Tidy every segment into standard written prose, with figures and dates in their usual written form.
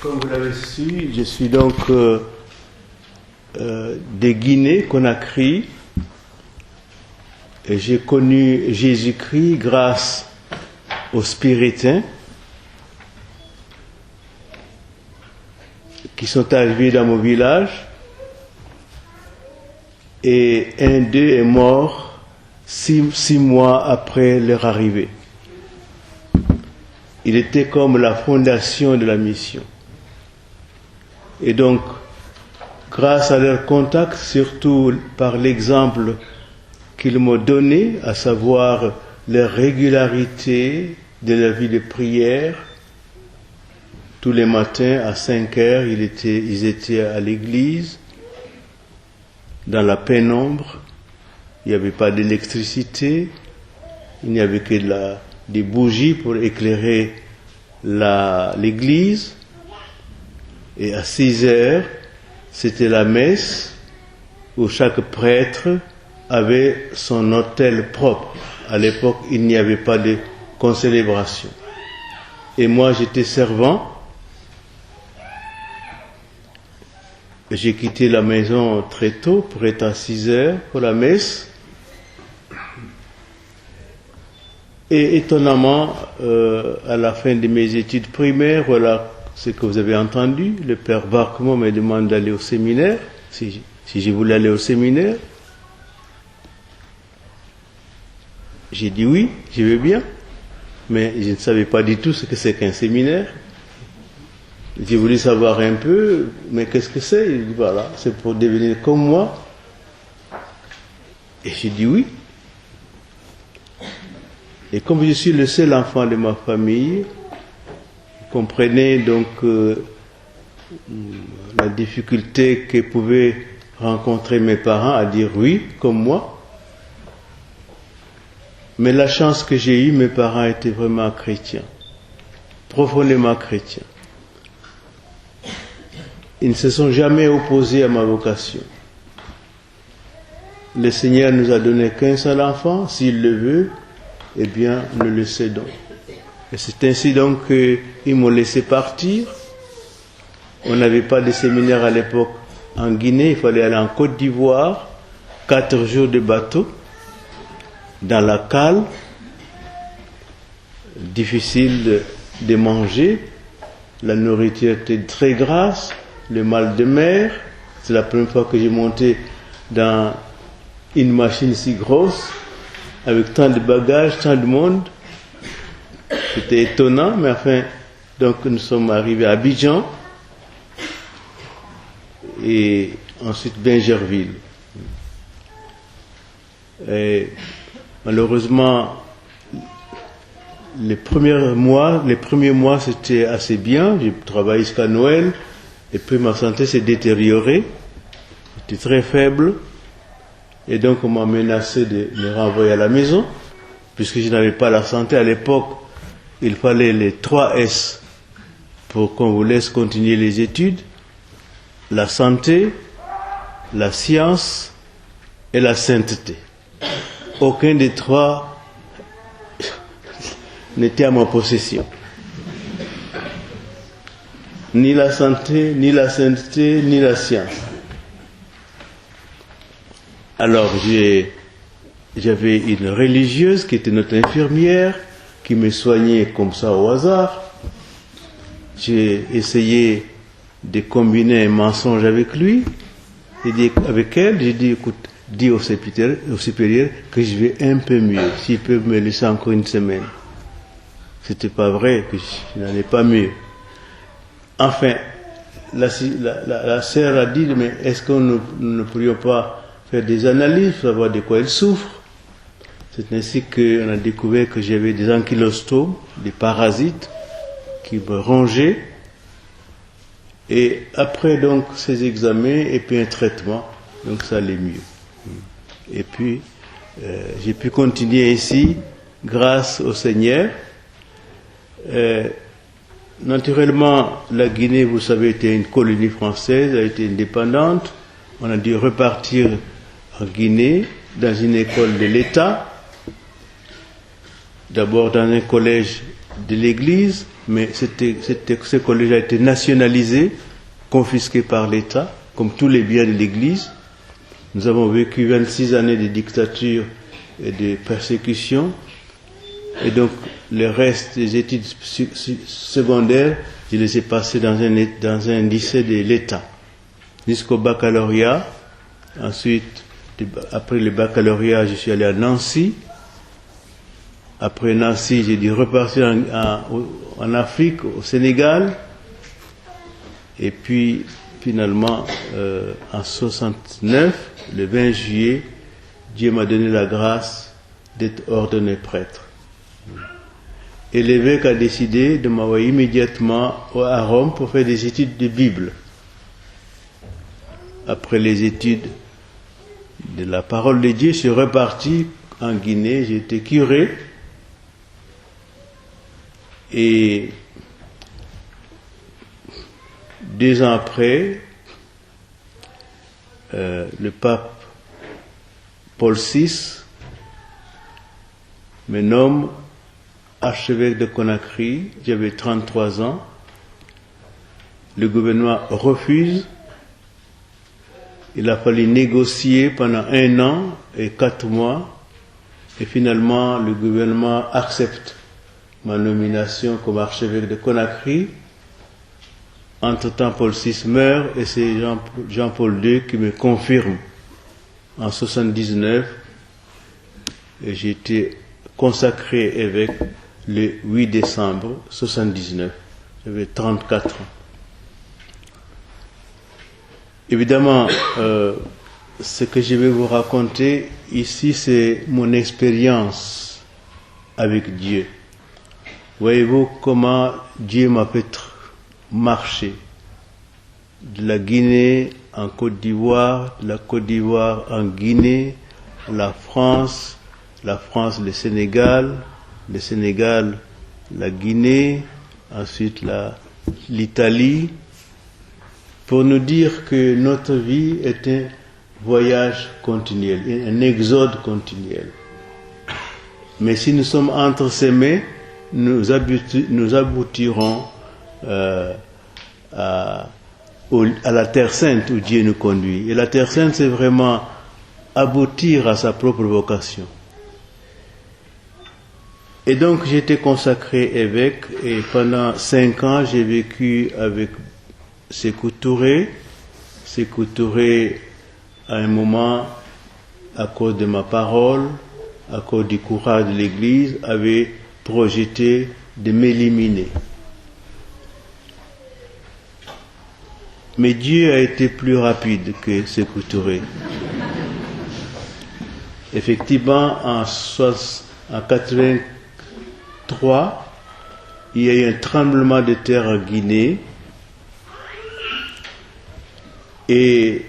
Comme vous l'avez su, je suis donc de Guinée, Conakry, et j'ai connu Jésus-Christ grâce aux Spiritains qui sont arrivés dans mon village, et un d'eux est mort 6 mois après leur arrivée. Il était comme la fondation de la mission. Et donc, grâce à leur contact, surtout par l'exemple qu'ils m'ont donné, à savoir leur régularité de leur vie de prière, tous les matins à 5 heures, ils étaient à l'église, dans la pénombre. Il n'y avait pas d'électricité, il n'y avait que des bougies pour éclairer l'église. Et à 6 heures, c'était la messe où chaque prêtre avait son autel propre. À l'époque, il n'y avait pas de concélébration. Et moi, j'étais servant. J'ai quitté la maison très tôt pour être à 6 heures pour la messe. Et étonnamment, à la fin de mes études primaires, voilà ce que vous avez entendu, le père Barquemont me demande d'aller au séminaire, si je voulais aller au séminaire. J'ai dit oui, je veux bien, mais je ne savais pas du tout ce que c'est qu'un séminaire. J'ai voulu savoir un peu, mais qu'est-ce que c'est? Il dit voilà, c'est pour devenir comme moi. Et j'ai dit oui. Et comme je suis le seul enfant de ma famille, vous comprenez donc la difficulté que pouvaient rencontrer mes parents à dire oui, comme moi. Mais la chance que j'ai eue, mes parents étaient vraiment chrétiens, profondément chrétiens. Ils ne se sont jamais opposés à ma vocation. Le Seigneur nous a donné qu'un seul enfant, s'il le veut, eh bien, nous le cédons. Et c'est ainsi donc qu'ils m'ont laissé partir. On n'avait pas de séminaire à l'époque en Guinée, il fallait aller en Côte d'Ivoire, 4 jours de bateau, dans la cale, difficile de manger, la nourriture était très grasse, le mal de mer. C'est la première fois que j'ai monté dans une machine si grosse, avec tant de bagages, tant de monde. C'était étonnant, mais enfin, donc nous sommes arrivés à Abidjan et ensuite Bingerville. Et malheureusement, les premiers mois c'était assez bien. J'ai travaillé jusqu'à Noël, et puis ma santé s'est détériorée. J'étais très faible. Et donc on m'a menacé de me renvoyer à la maison, puisque je n'avais pas la santé. À l'époque, il fallait les 3 S pour qu'on vous laisse continuer les études: la santé, la science et la sainteté. Aucun des 3 n'était à ma possession. Ni la santé, ni la sainteté, ni la science. Alors j'avais une religieuse qui était notre infirmière, qui me soignait comme ça au hasard. J'ai essayé de combiner un mensonge avec lui. Avec elle, j'ai dit, écoute, dis au supérieur que je vais un peu mieux, s'il peut me laisser encore une semaine. C'était pas vrai que je n'allais pas mieux. Enfin, la sœur a dit, mais est-ce que nous ne pourrions pas faire des analyses pour savoir de quoi elle souffre? C'est ainsi qu'on a découvert que j'avais des ankylostomes, des parasites qui me rongeaient. Et après donc ces examens et puis un traitement, donc ça allait mieux. Et puis j'ai pu continuer ici grâce au Seigneur. Naturellement, la Guinée, vous savez, était une colonie française, a été indépendante. On a dû repartir en Guinée, dans une école de l'État, d'abord dans un collège de l'Église, mais ce collège a été nationalisé, confisqué par l'État, comme tous les biens de l'Église. Nous avons vécu 26 années de dictature et de persécution, et donc le reste des études secondaires, je les ai passées dans un lycée de l'État, jusqu'au baccalauréat. Ensuite, après le baccalauréat, je suis allé à Nancy. Après Nancy, j'ai dû repartir en Afrique, au Sénégal. Et puis, finalement, en 69, le 20 juillet, Dieu m'a donné la grâce d'être ordonné prêtre. Et l'évêque a décidé de m'envoyer immédiatement à Rome pour faire des études de Bible. Après les études de la parole de Dieu, je suis reparti en Guinée, j'ai été curé. Et 2 ans après, le pape Paul VI me nomme archevêque de Conakry. J'avais 33 ans. Le gouvernement refuse. Il a fallu négocier pendant 1 an et 4 mois. Et finalement, le gouvernement accepte ma nomination comme archevêque de Conakry. Entre-temps, Paul VI meurt et c'est Jean-Paul II qui me confirme en 79. Et j'ai été consacré évêque le 8 décembre 79. J'avais 34 ans. Évidemment, ce que je vais vous raconter ici, c'est mon expérience avec Dieu. Voyez-vous comment Dieu m'a fait marcher de la Guinée en Côte d'Ivoire, de la Côte d'Ivoire en Guinée, la France, le Sénégal, la Guinée, ensuite l'Italie, pour nous dire que notre vie est un voyage continuel, un exode continuel. Mais si nous sommes entre ses mains, nous aboutirons à la Terre Sainte où Dieu nous conduit. Et la Terre Sainte, c'est vraiment aboutir à sa propre vocation. Et donc, j'ai été consacré évêque et pendant 5 ans, j'ai vécu avec Sékou Touré. Sékou Touré, à un moment, à cause de ma parole, à cause du courage de l'Église, avait projeté de m'éliminer. Mais Dieu a été plus rapide que Sékou Touré. Effectivement, en 83, il y a eu un tremblement de terre en Guinée et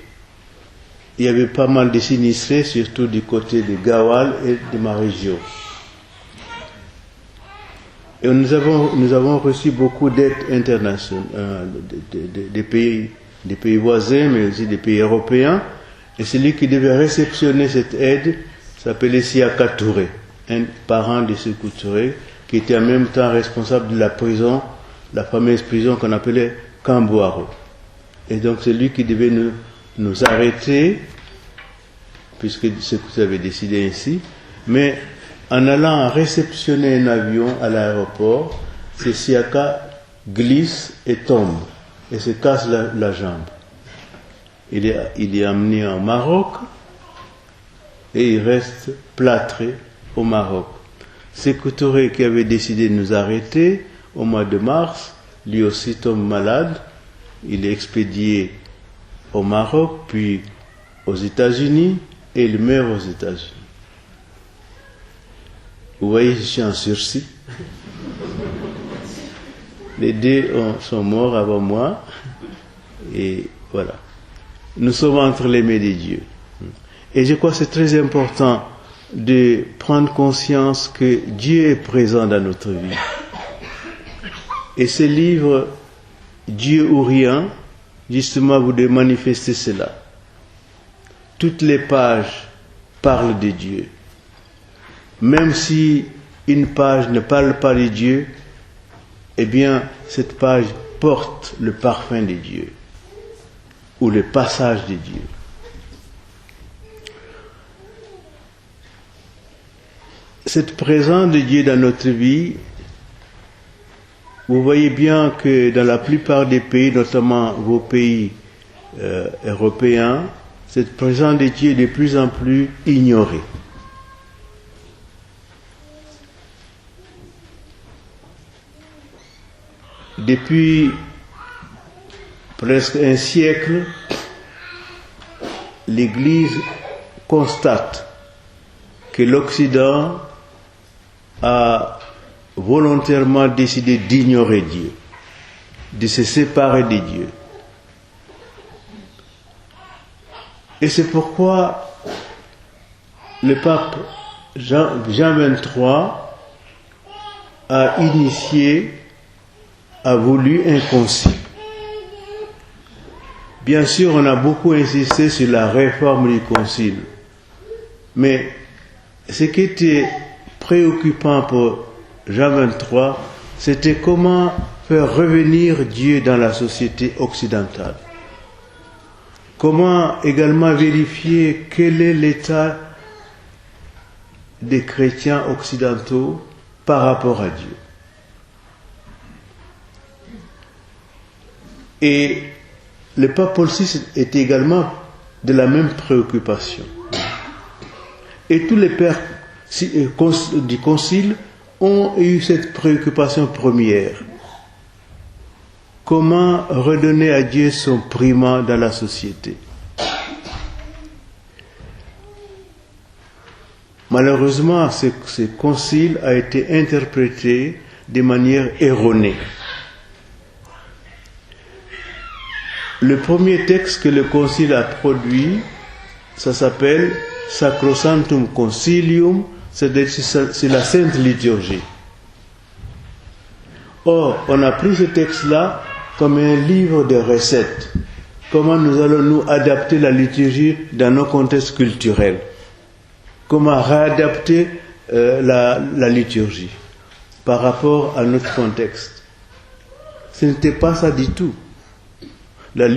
il y avait pas mal de sinistrés, surtout du côté de Gawal et de ma région. Et nous avons reçu beaucoup d'aide internationale, des pays voisins, mais aussi des pays européens. Et celui qui devait réceptionner cette aide s'appelait Siaka Touré, un parent de Sékou Touré, qui était en même temps responsable de la prison, la fameuse prison qu'on appelait Kambouaro. Et donc c'est lui qui devait nous arrêter, puisque Sékou avait décidé ainsi. Mais en allant réceptionner un avion à l'aéroport, ce Siaka glisse et tombe, et se casse la jambe. Il est amené au Maroc, et il reste plâtré au Maroc. Sékou Touré, qui avait décidé de nous arrêter au mois de mars, lui aussi tombe malade. Il est expédié au Maroc, puis aux États-Unis, et il meurt aux États-Unis. Vous voyez, je suis en sursis. Les deux sont morts avant moi, et voilà. Nous sommes entre les mains de Dieu. Et je crois que c'est très important de prendre conscience que Dieu est présent dans notre vie. Et ce livre, Dieu ou rien, justement, vous devez manifester cela. Toutes les pages parlent de Dieu. Même si une page ne parle pas de Dieu, eh bien, cette page porte le parfum de Dieu, ou le passage de Dieu. Cette présence de Dieu dans notre vie, vous voyez bien que dans la plupart des pays, notamment vos pays européens, cette présence de Dieu est de plus en plus ignorée. Depuis presque un siècle, l'Église constate que l'Occident a volontairement décidé d'ignorer Dieu, de se séparer de Dieu. Et c'est pourquoi le pape Jean XXIII a voulu un concile. Bien sûr, on a beaucoup insisté sur la réforme du concile, mais ce qui était préoccupant pour Jean XXIII, c'était comment faire revenir Dieu dans la société occidentale. Comment également vérifier quel est l'état des chrétiens occidentaux par rapport à Dieu. Et le pape Paul VI était également de la même préoccupation. Et tous les pères du concile ont eu cette préoccupation première. Comment redonner à Dieu son primat dans la société? Malheureusement, ce concile a été interprété de manière erronée. Le premier texte que le concile a produit, ça s'appelle Sacrosanctum Concilium, c'est la Sainte Liturgie. Or, on a pris ce texte-là comme un livre de recettes. Comment nous allons nous adapter la liturgie dans nos contextes culturels? Comment réadapter la liturgie par rapport à notre contexte? Ce n'était pas ça du tout. La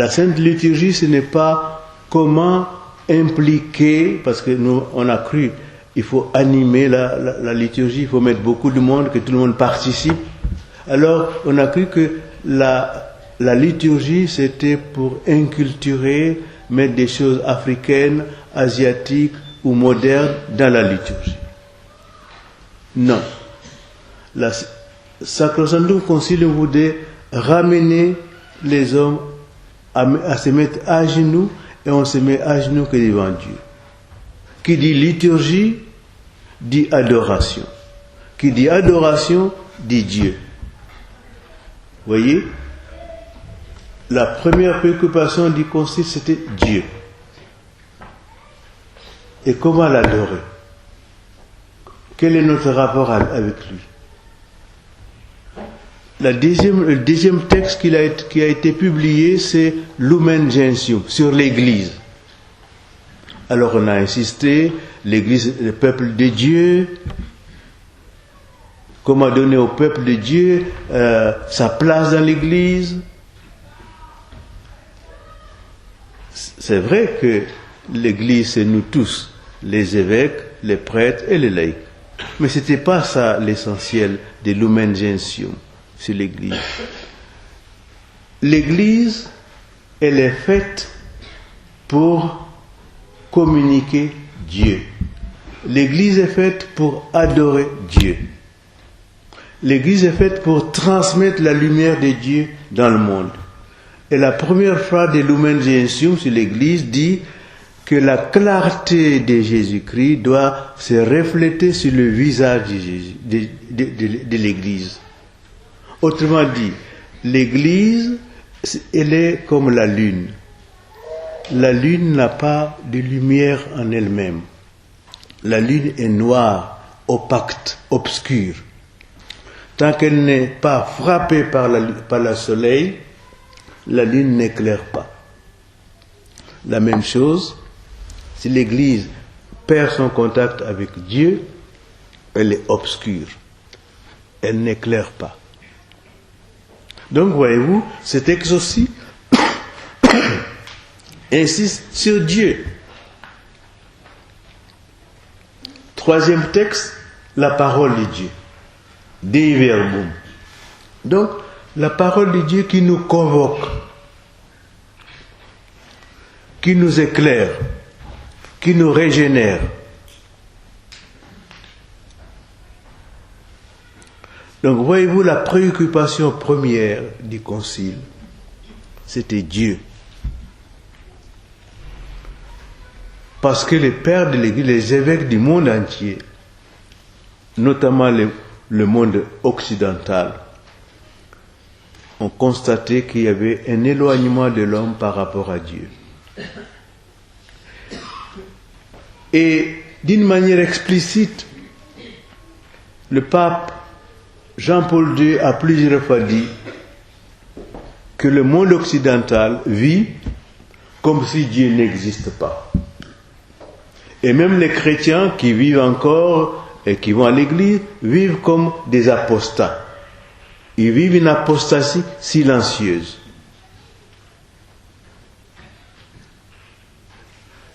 Sainte Liturgie, ce n'est pas comment impliquer, parce que nous, on a cru, il faut animer la liturgie, il faut mettre beaucoup de monde, que tout le monde participe. Alors, on a cru que la liturgie, c'était pour inculturer, mettre des choses africaines, asiatiques ou modernes dans la liturgie. Non. La Sacrosanctum Concilium voulait ramener les hommes à se mettre à genoux, et on se met à genoux que devant Dieu. Qui dit liturgie, dit adoration. Qui dit adoration, dit Dieu. Voyez, la première préoccupation du concile, c'était Dieu. Et comment l'adorer? Quel est notre rapport avec lui? Le deuxième texte qui a été publié, c'est Lumen Gentium, sur l'Église. Alors on a insisté, l'Église, le peuple de Dieu, comment donner au peuple de Dieu sa place dans l'Église. C'est vrai que l'Église, c'est nous tous, les évêques, les prêtres et les laïcs. Mais ce n'était pas ça l'essentiel de Lumen Gentium. C'est l'Église. L'Église, elle est faite pour communiquer Dieu. L'Église est faite pour adorer Dieu. L'Église est faite pour transmettre la lumière de Dieu dans le monde. Et la première phrase de Lumen Gentium sur l'Église dit que la clarté de Jésus-Christ doit se refléter sur le visage de l'Église. Autrement dit, l'Église, elle est comme la lune. La lune n'a pas de lumière en elle-même. La lune est noire, opaque, obscure. Tant qu'elle n'est pas frappée par le soleil, la lune n'éclaire pas. La même chose, si l'Église perd son contact avec Dieu, elle est obscure. elle n'éclaire pas. Donc, voyez-vous, ce texte aussi insiste sur Dieu. Troisième texte, la parole de Dieu. Dei verbum. Donc, la parole de Dieu qui nous convoque, qui nous éclaire, qui nous régénère. Donc, voyez-vous, la préoccupation première du concile, c'était Dieu. Parce que les pères de l'Église, les évêques du monde entier, notamment le monde occidental, ont constaté qu'il y avait un éloignement de l'homme par rapport à Dieu. Et d'une manière explicite, le pape Jean-Paul II a plusieurs fois dit que le monde occidental vit comme si Dieu n'existe pas. Et même les chrétiens qui vivent encore et qui vont à l'église vivent comme des apostats. Ils vivent une apostasie silencieuse.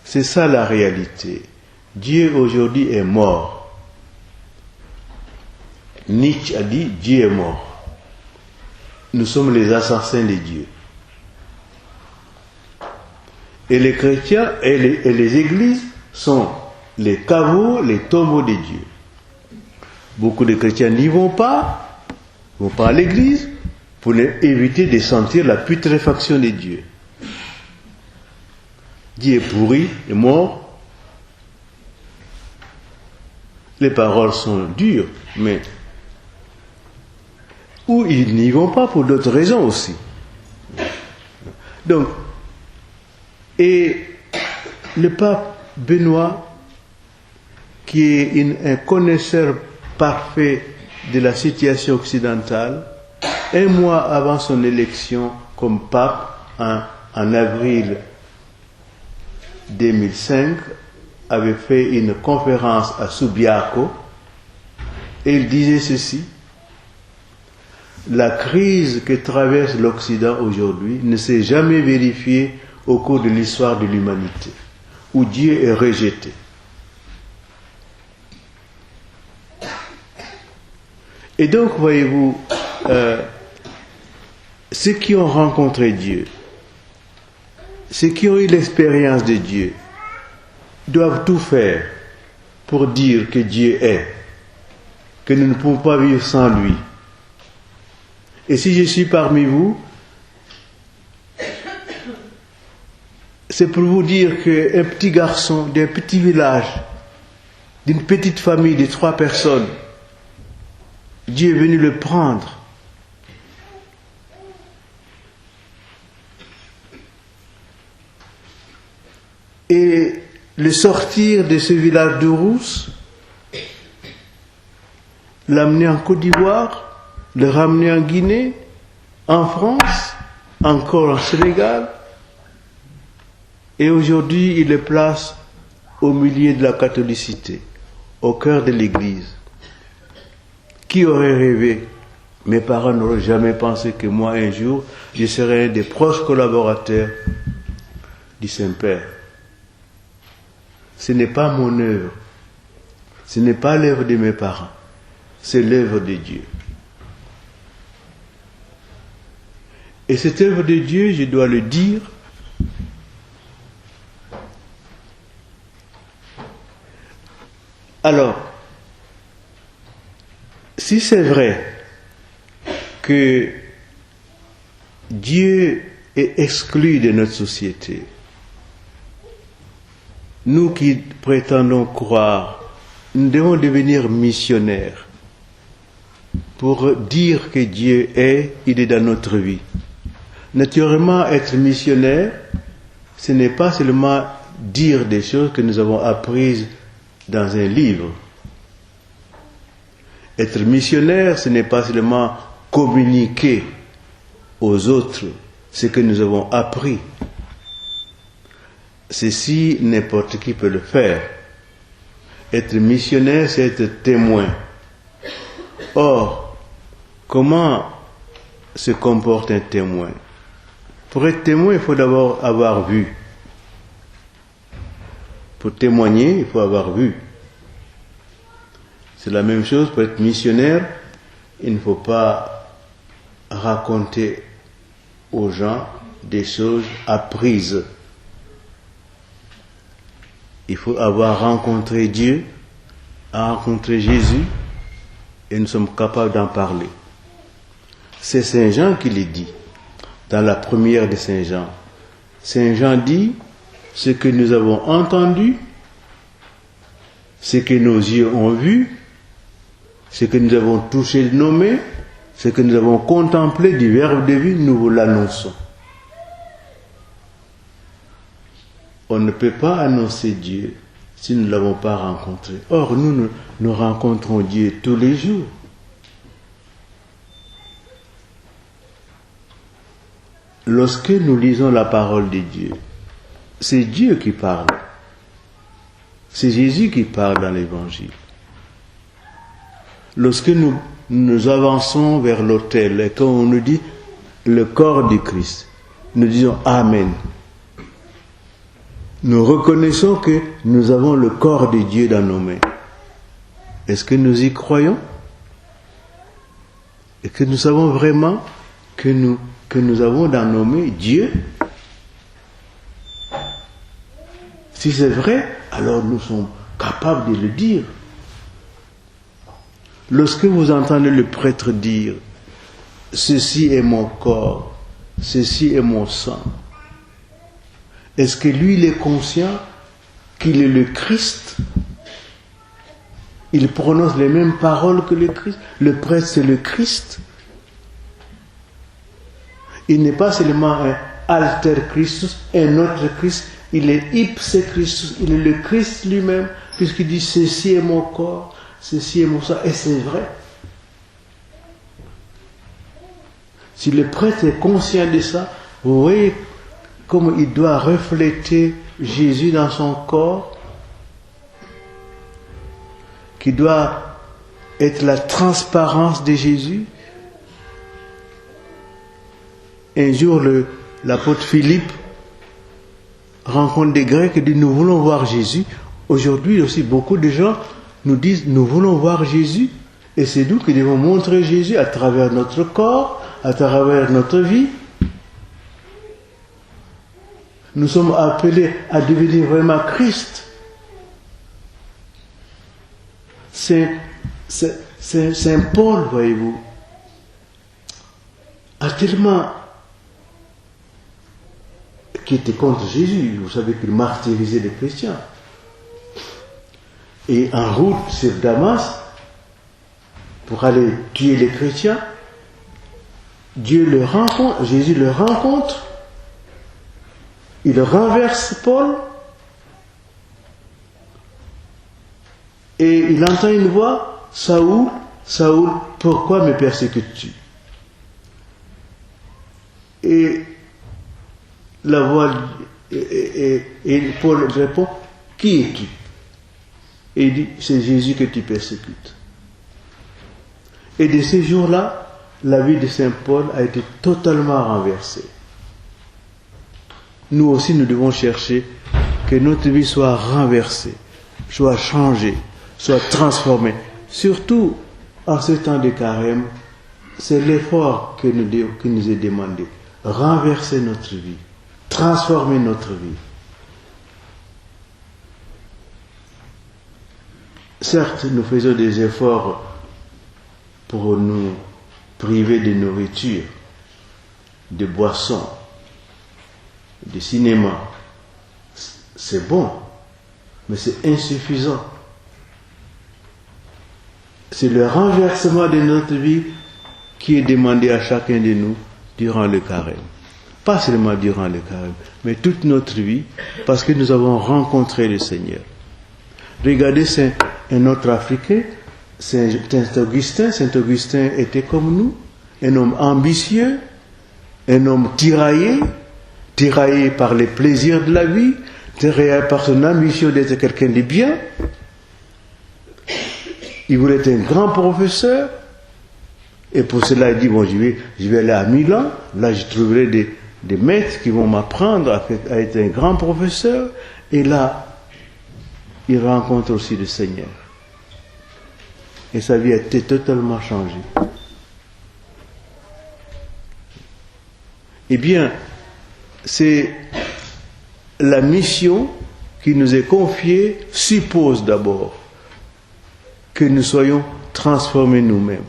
C'est ça la réalité. Dieu aujourd'hui est mort. Nietzsche a dit Dieu est mort. Nous sommes les assassins de Dieu. Et les chrétiens et les églises sont les caveaux, les tombeaux de Dieu. Beaucoup de chrétiens n'y vont pas à l'église pour éviter de sentir la putréfaction de Dieu. Dieu est pourri, est mort. Les paroles sont dures, mais ou ils n'y vont pas pour d'autres raisons aussi. Donc, et le pape Benoît, qui est un connaisseur parfait de la situation occidentale, un mois avant son élection comme pape, en avril 2005, avait fait une conférence à Subiaco et il disait ceci: la crise que traverse l'Occident aujourd'hui ne s'est jamais vérifiée au cours de l'histoire de l'humanité, où Dieu est rejeté. Et donc, voyez-vous, ceux qui ont rencontré Dieu, ceux qui ont eu l'expérience de Dieu, doivent tout faire pour dire que Dieu est, que nous ne pouvons pas vivre sans lui. Et si je suis parmi vous, c'est pour vous dire qu'un petit garçon d'un petit village, d'une petite famille de 3 personnes, Dieu est venu le prendre. Et le sortir de ce village de Rousse, l'amener en Côte d'Ivoire, le ramener en Guinée, en France, encore en Sénégal. Et aujourd'hui, il le place au milieu de la catholicité, au cœur de l'Église. Qui aurait rêvé? Mes parents n'auraient jamais pensé que moi, un jour, je serais un des proches collaborateurs du Saint-Père. Ce n'est pas mon œuvre. Ce n'est pas l'œuvre de mes parents. C'est l'œuvre de Dieu. Et cette œuvre de Dieu, je dois le dire, alors, si c'est vrai que Dieu est exclu de notre société, nous qui prétendons croire, nous devons devenir missionnaires pour dire que Dieu est, il est dans notre vie. Naturellement, être missionnaire, ce n'est pas seulement dire des choses que nous avons apprises dans un livre. Être missionnaire, ce n'est pas seulement communiquer aux autres ce que nous avons appris. Ceci, n'importe qui peut le faire. Être missionnaire, c'est être témoin. Or, comment se comporte un témoin? Pour être témoin, il faut d'abord avoir vu. Pour témoigner, il faut avoir vu. C'est la même chose pour être missionnaire. Il ne faut pas raconter aux gens des choses apprises. Il faut avoir rencontré Dieu, rencontré Jésus, et nous sommes capables d'en parler. C'est Saint Jean qui le dit, dans la première de Saint Jean. Saint Jean dit, ce que nous avons entendu, ce que nos yeux ont vu, ce que nous avons touché de nos mains, ce que nous avons contemplé du Verbe de vie, nous vous l'annonçons. On ne peut pas annoncer Dieu si nous ne l'avons pas rencontré. Or, nous rencontrons Dieu tous les jours. Lorsque nous lisons la parole de Dieu, c'est Dieu qui parle. C'est Jésus qui parle dans l'Évangile. Lorsque nous avançons vers l'autel et quand on nous dit le corps du Christ, nous disons Amen. Nous reconnaissons que nous avons le corps de Dieu dans nos mains. Est-ce que nous y croyons? Et que nous savons vraiment que nous avons dans nos mains Dieu? Si c'est vrai, alors nous sommes capables de le dire. Lorsque vous entendez le prêtre dire « Ceci est mon corps, ceci est mon sang », est-ce que lui, il est conscient qu'il est le Christ? Il prononce les mêmes paroles que le Christ. Le prêtre, c'est le Christ. Il n'est pas seulement un alter Christus, un autre Christ. Il est ipse Christus. Il est le Christ lui-même, puisqu'il dit « Ceci est mon corps, ceci est mon sang ». Et c'est vrai. Si le prêtre est conscient de ça, vous voyez comme il doit refléter Jésus dans son corps, qui doit être la transparence de Jésus. Un jour, l'apôtre Philippe rencontre des Grecs et dit « Nous voulons voir Jésus ». Aujourd'hui aussi, beaucoup de gens nous disent « Nous voulons voir Jésus ». Et c'est nous qui devons montrer Jésus à travers notre corps, à travers notre vie. Nous sommes appelés à devenir vraiment Christ. Saint Paul, voyez-vous, a tellement qui était contre Jésus. Vous savez qu'il martyrisait les chrétiens. Et en route sur Damas, pour aller tuer les chrétiens, Dieu le rencontre, Jésus le rencontre. Il renverse Paul et il entend une voix, Saoul, Saoul, pourquoi me persécutes-tu? Et la voix, et Paul répond, qui es-tu? Et il dit, c'est Jésus que tu persécutes. Et de ces jours-là, la vie de Saint Paul a été totalement renversée. Nous aussi, nous devons chercher que notre vie soit renversée, soit changée, soit transformée. Surtout en ce temps de carême, c'est l'effort qui nous est demandé. Renverser notre vie, transformer notre vie. Certes, nous faisons des efforts pour nous priver de nourriture, de boissons, de cinéma. C'est bon, mais c'est insuffisant. C'est le renversement de notre vie qui est demandé à chacun de nous durant le carême. Pas seulement durant le carême, mais toute notre vie, parce que nous avons rencontré le Seigneur. Regardez, c'est un autre Africain, Saint Augustin. Saint Augustin était comme nous, un homme ambitieux, un homme tiraillé par les plaisirs de la vie, tiraillé par son ambition d'être quelqu'un de bien. Il voulait être un grand professeur, Et pour cela, il dit, bon, je vais aller à Milan, là je trouverai des maîtres qui vont m'apprendre à être un grand professeur, et là, il rencontre aussi le Seigneur. Et sa vie a été totalement changée. Eh bien, c'est la mission qui nous est confiée suppose d'abord que nous soyons transformés nous-mêmes.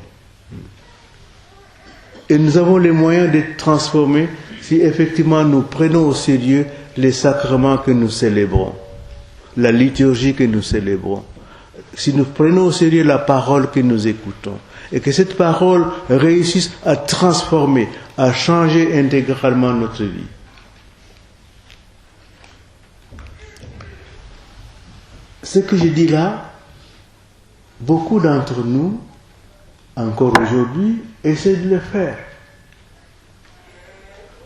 Et nous avons les moyens d'être transformés si effectivement nous prenons au sérieux les sacrements que nous célébrons, la liturgie que nous célébrons. Si nous prenons au sérieux la parole que nous écoutons, et que cette parole réussisse à transformer, à changer intégralement notre vie. Ce que je dis là, beaucoup d'entre nous, encore aujourd'hui, essaient de le faire.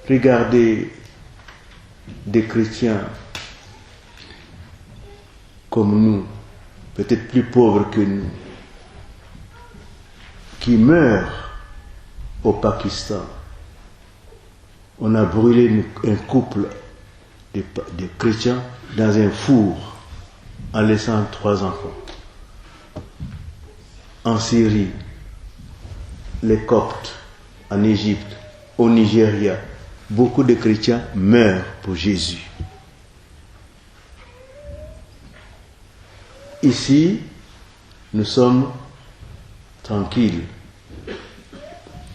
Regardez des chrétiens comme nous, peut-être plus pauvres que nous, qui meurent au Pakistan. On a brûlé un couple de chrétiens dans un four en laissant 3 enfants. En Syrie, les Coptes, en Égypte, au Nigeria, beaucoup de chrétiens meurent pour Jésus. Ici, nous sommes tranquilles.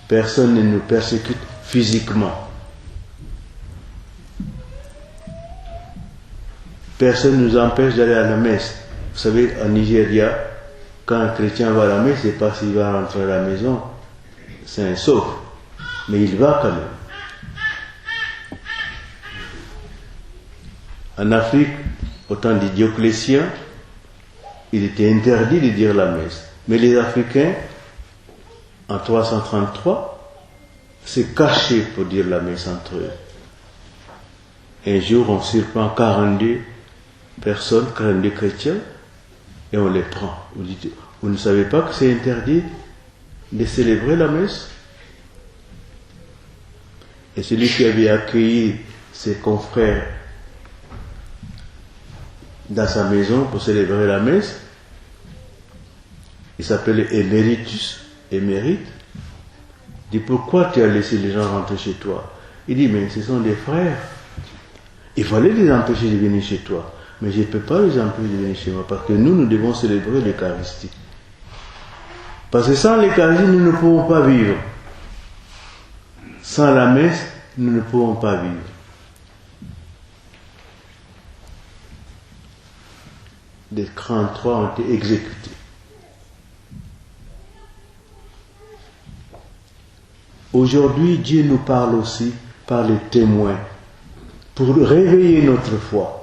Personne ne nous persécute physiquement. Personne ne nous empêche d'aller à la messe. Vous savez, en Nigeria, quand un chrétien va à la messe, c'est pas s'il va rentrer à la maison, c'est un sauf. Mais il va quand même. En Afrique, au temps de Dioclétien, il était interdit de dire la messe. Mais les Africains, en 333, se cachaient pour dire la messe entre eux. Un jour, on surprend 42 personnes, 42 chrétiens, et on les prend. On dit, vous ne savez pas que c'est interdit de célébrer la messe? Et celui qui avait accueilli ses confrères dans sa maison pour célébrer la messe, il s'appelait Émérite, dit, pourquoi tu as laissé les gens rentrer chez toi? Il dit, mais ce sont des frères. Il fallait les empêcher de venir chez toi. Mais je ne peux pas les empêcher de venir chez moi parce que nous devons célébrer l'Eucharistie. Parce que sans l'Eucharistie, nous ne pouvons pas vivre. Sans la messe, nous ne pouvons pas vivre. Les 33 ont été exécutés. Aujourd'hui, Dieu nous parle aussi par les témoins pour réveiller notre foi.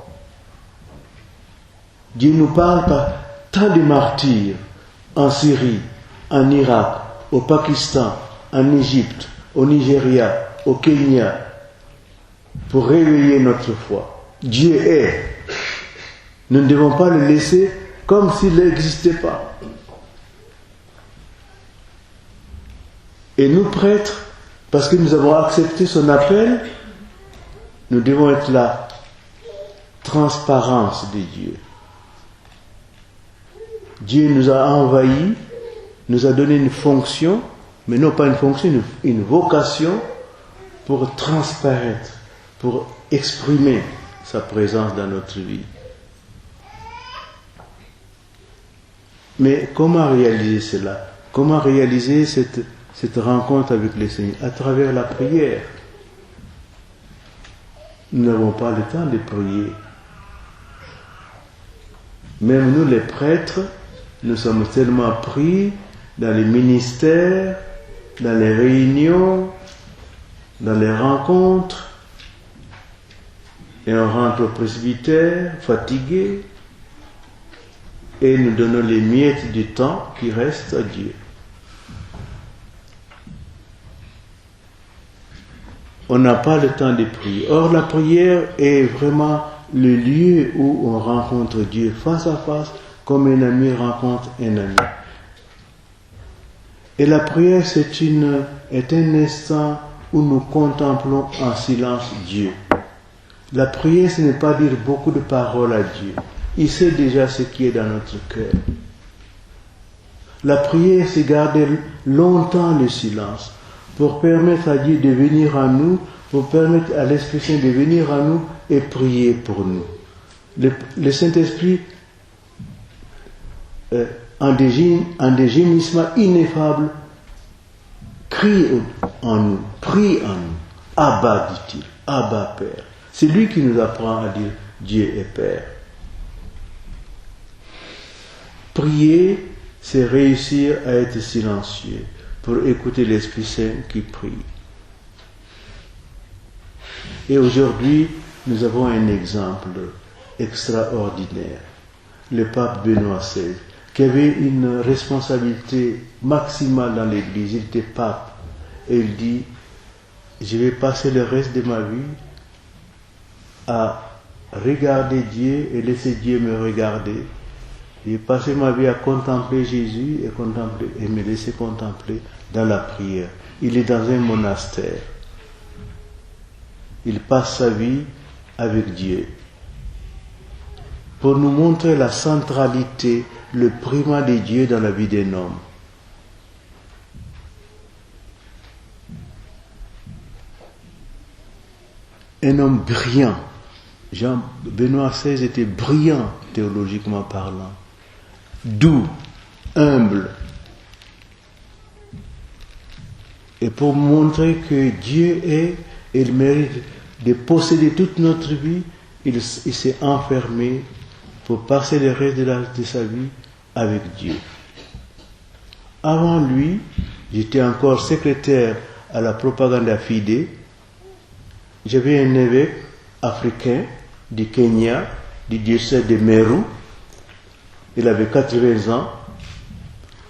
Dieu nous parle par tant de martyrs en Syrie, en Irak, au Pakistan, en Égypte, au Nigeria, au Kenya, pour réveiller notre foi. Dieu est. Nous ne devons pas le laisser comme s'il n'existait pas. Et nous, prêtres, parce que nous avons accepté son appel, nous devons être la transparence de Dieu. Dieu nous a envahis, nous a donné une fonction, mais non pas une fonction, une vocation pour transparaître, pour exprimer sa présence dans notre vie. Mais comment réaliser cela? Comment réaliser cette rencontre avec le Seigneur? À travers la prière. Nous n'avons pas le temps de prier. Même nous, les prêtres, nous sommes tellement pris dans les ministères, dans les réunions, dans les rencontres, et on rentre au presbytère, fatigué, et nous donnons les miettes du temps qui restent à Dieu. On n'a pas le temps de prier. Or, la prière est vraiment le lieu où on rencontre Dieu face à face, comme un ami rencontre un ami. Et la prière, est un instant où nous contemplons en silence Dieu. La prière, ce n'est pas dire beaucoup de paroles à Dieu. Il sait déjà ce qui est dans notre cœur. La prière, c'est garder longtemps le silence pour permettre à Dieu de venir à nous, pour permettre à l'Esprit Saint de venir à nous et prier pour nous. Le Saint-Esprit, en des gémissements ineffables, crie en nous, prie en nous. Abba, dit-il, Abba, Père. C'est lui qui nous apprend à dire Dieu est Père. Prier, c'est réussir à être silencieux pour écouter l'Esprit Saint qui prie. Et aujourd'hui, nous avons un exemple extraordinaire. Le pape Benoît XVI, qui avait une responsabilité maximale dans l'Église. Il était pape. Et il dit, je vais passer le reste de ma vie à regarder Dieu et laisser Dieu me regarder. J'ai passé ma vie à contempler Jésus et me laisser contempler dans la prière. Il est dans un monastère. Il passe sa vie avec Dieu. Pour nous montrer la centralité, le primat de Dieu dans la vie d'un homme. Un homme brillant. Benoît XVI était brillant théologiquement parlant. Doux, humble. Et pour montrer que Dieu est, et il mérite de posséder toute notre vie, il s'est enfermé pour passer le reste de sa vie avec Dieu. Avant lui, j'étais encore secrétaire à la Propaganda Fide. J'avais un évêque africain du Kenya, du diocèse de Meru. Il avait 80 ans.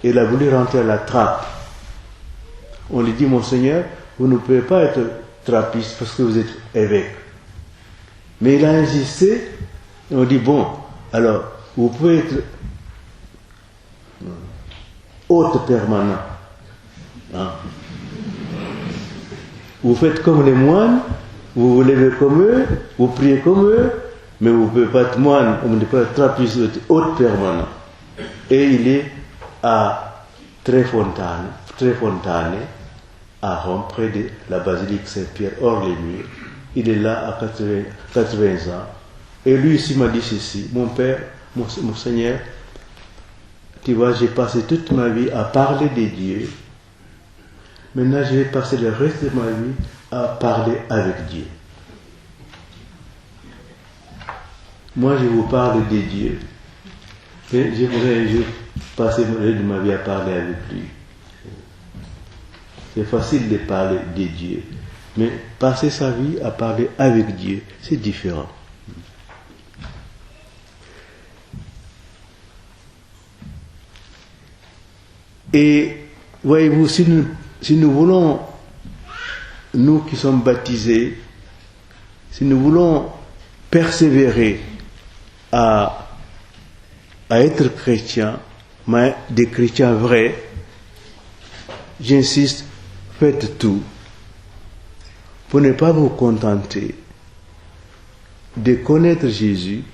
Il a voulu rentrer à la trappe. On lui dit, Monseigneur, vous ne pouvez pas être trappiste parce que vous êtes évêque. Mais il a insisté. Et on dit, bon, alors, vous pouvez être hôte permanent. Hein? Vous faites comme les moines, vous vous levez comme eux, vous priez comme eux, mais vous ne pouvez pas être moine, vous ne pouvez pas être trappiste, vous êtes hôte permanent. Et il est à Trefontane, à Rome, près de la basilique Saint-Pierre, hors les murs. Il est là à 80 ans. Et lui ici m'a dit ceci, mon père, mon Seigneur, tu vois, j'ai passé toute ma vie à parler de Dieu. Maintenant, je vais passer le reste de ma vie à parler avec Dieu. Moi, je vous parle de Dieu. Et j'aimerais un jour passer le reste de ma vie à parler avec lui. C'est facile de parler de Dieu. Mais passer sa vie à parler avec Dieu, c'est différent. Et voyez-vous, si nous voulons, nous qui sommes baptisés, si nous voulons persévérer à être chrétiens, mais des chrétiens vrais, j'insiste, faites tout pour ne pas vous contenter de connaître Jésus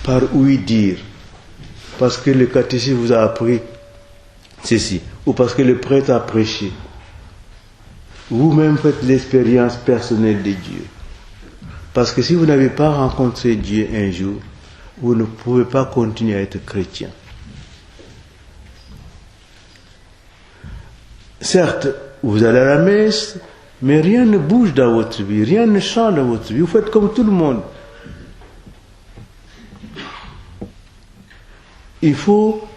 par ouï dire, parce que le catéchisme vous a appris ceci, ou parce que le prêtre a prêché. Vous-même faites l'expérience personnelle de Dieu. Parce que si vous n'avez pas rencontré Dieu un jour, vous ne pouvez pas continuer à être chrétien. Certes, vous allez à la messe, mais rien ne bouge dans votre vie, rien ne change dans votre vie. Vous faites comme tout le monde. Il faut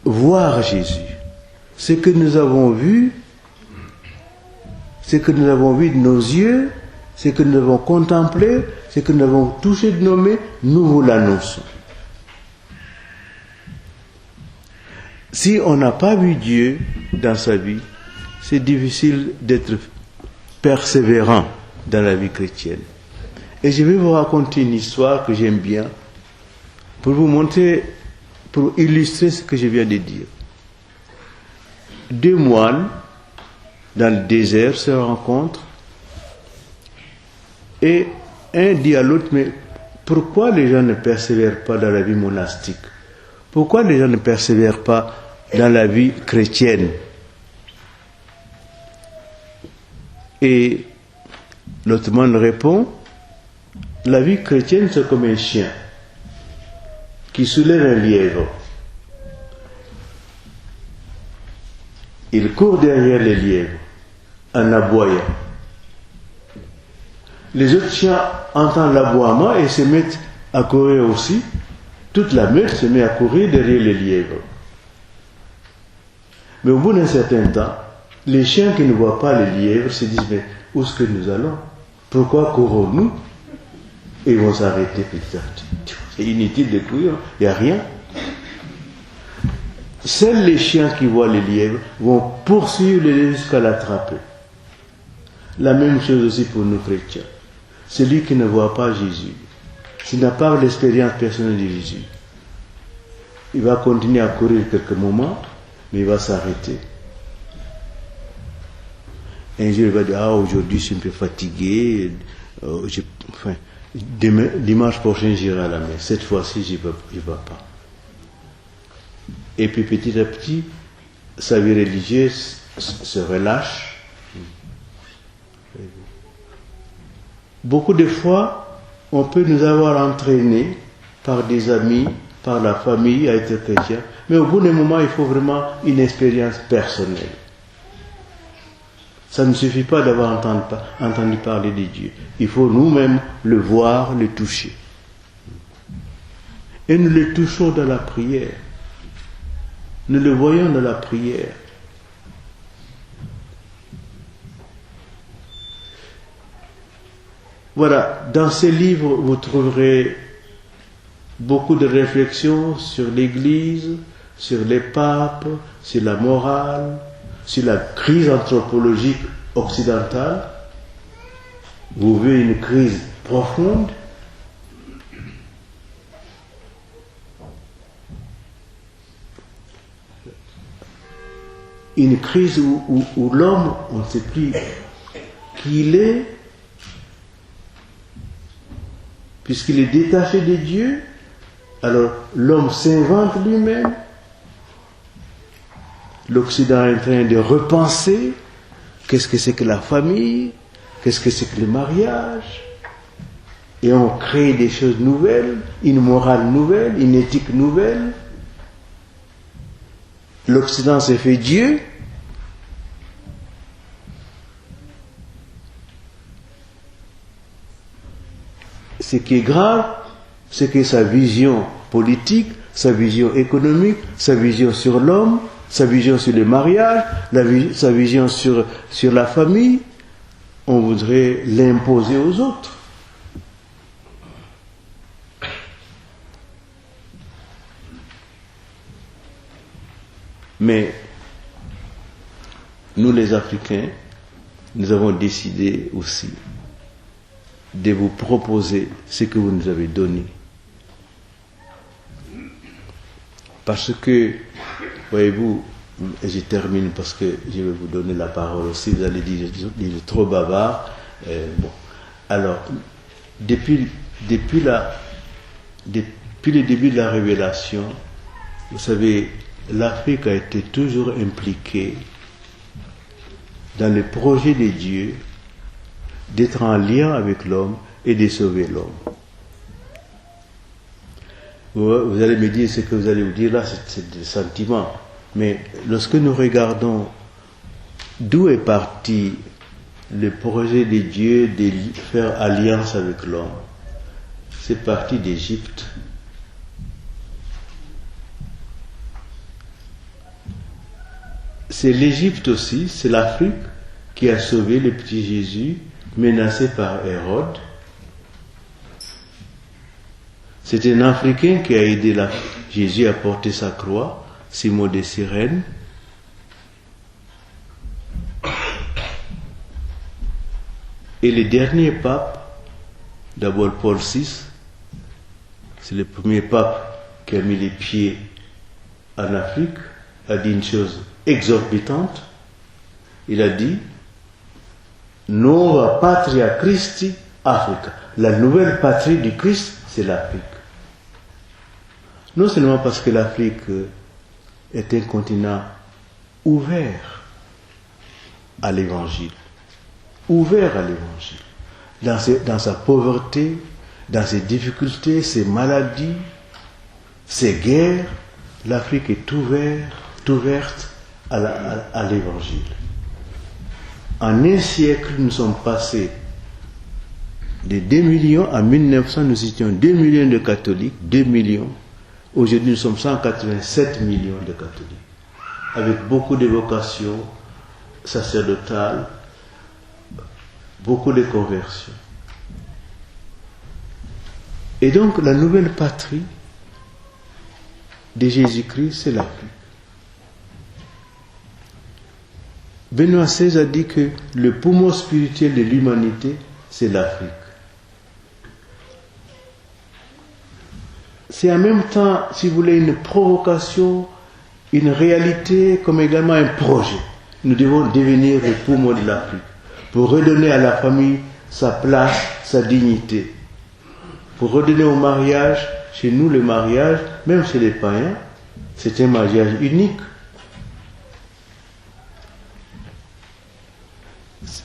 voir Jésus. Ce que nous avons vu, ce que nous avons vu de nos yeux, ce que nous avons contemplé, ce que nous avons touché de nos mains, nous vous l'annonçons. Si on n'a pas vu Dieu dans sa vie, c'est difficile d'être persévérant dans la vie chrétienne. Et je vais vous raconter une histoire que j'aime bien pour vous montrer, pour illustrer ce que je viens de dire. deux moines dans le désert se rencontrent et un dit à l'autre, mais pourquoi les gens ne persévèrent pas dans la vie monastique? Pourquoi les gens ne persévèrent pas dans la vie chrétienne? Et l'autre moine répond, la vie chrétienne c'est comme un chien qui soulève un lièvre. Il court derrière les lièvres en aboyant. Les autres chiens entendent l'aboiement et se mettent à courir aussi. Toute la meute se met à courir derrière les lièvres. Mais au bout d'un certain temps, les chiens qui ne voient pas les lièvres se disent, mais où est-ce que nous allons? Pourquoi courons-nous? Et ils vont s'arrêter petit à petit. C'est inutile de courir, il n'y a rien. Seuls les chiens qui voient les lièvres vont poursuivre les lièvres jusqu'à l'attraper. La même chose aussi pour nous chrétiens. Celui qui ne voit pas Jésus, s'il n'a pas l'expérience personnelle de Jésus, il va continuer à courir quelques moments, mais il va s'arrêter. Un jour, il va dire, ah, aujourd'hui, je suis un peu fatigué, dimanche prochain, j'irai à la messe. Cette fois-ci, je ne vais pas. Et puis, petit à petit, sa vie religieuse se relâche. Beaucoup de fois, on peut nous avoir entraînés par des amis, par la famille à être chrétien, mais au bout d'un moment, il faut vraiment une expérience personnelle. Ça ne suffit pas d'avoir entendu parler de Dieu. Il faut nous-mêmes le voir, le toucher. Et nous le touchons dans la prière. Nous le voyons dans la prière. Voilà, dans ces livres, vous trouverez beaucoup de réflexions sur l'Église, sur les papes, sur la morale, sur la crise anthropologique occidentale. Vous voyez une crise profonde. Une crise où l'homme, on ne sait plus qui il est, puisqu'il est détaché de Dieu. Alors l'homme s'invente lui-même. L'Occident est en train de repenser qu'est-ce que c'est que la famille, qu'est-ce que c'est que le mariage. Et on crée des choses nouvelles, une morale nouvelle, une éthique nouvelle. L'Occident s'est fait Dieu. Ce qui est grave, c'est que sa vision politique, sa vision économique, sa vision sur l'homme, sa vision sur le mariage, sa vision sur la famille, on voudrait l'imposer aux autres. Mais nous les Africains, nous avons décidé aussi de vous proposer ce que vous nous avez donné. Parce que, voyez-vous, et je termine parce que je vais vous donner la parole aussi, vous allez dire trop bavard. Bon. Alors, depuis le début de la révélation, vous savez, l'Afrique a été toujours impliquée dans le projet de Dieu d'être en lien avec l'homme et de sauver l'homme. Vous allez me dire ce que vous allez vous dire là, c'est des sentiments. Mais lorsque nous regardons d'où est parti le projet de Dieu de faire alliance avec l'homme, c'est parti d'Égypte. C'est l'Égypte aussi, c'est l'Afrique qui a sauvé le petit Jésus menacé par Hérode. C'est un Africain qui a aidé Jésus à porter sa croix, Simon de Cyrène. Et le dernier pape, d'abord Paul VI, c'est le premier pape qui a mis les pieds en Afrique, a dit une chose exorbitante. Il a dit Nova Patria Christi Africa. La nouvelle patrie du Christ, c'est l'Afrique. Non seulement parce que l'Afrique est un continent ouvert à l'Évangile, dans sa pauvreté, dans ses difficultés, ses maladies, ses guerres, l'Afrique est ouverte à l'Évangile. En un siècle, nous sommes passés de 2 millions, en 1900, nous étions 2 millions de catholiques, 2 millions. Aujourd'hui, nous sommes 187 millions de catholiques, avec beaucoup de vocations sacerdotales, beaucoup de conversions. Et donc, la nouvelle patrie de Jésus-Christ, c'est l'Afrique. Benoît XVI a dit que le poumon spirituel de l'humanité, c'est l'Afrique. C'est en même temps, si vous voulez, une provocation, une réalité, comme également un projet. Nous devons devenir le poumon de l'Afrique, pour redonner à la famille sa place, sa dignité. Pour redonner au mariage, chez nous le mariage, même chez les païens, c'est un mariage unique.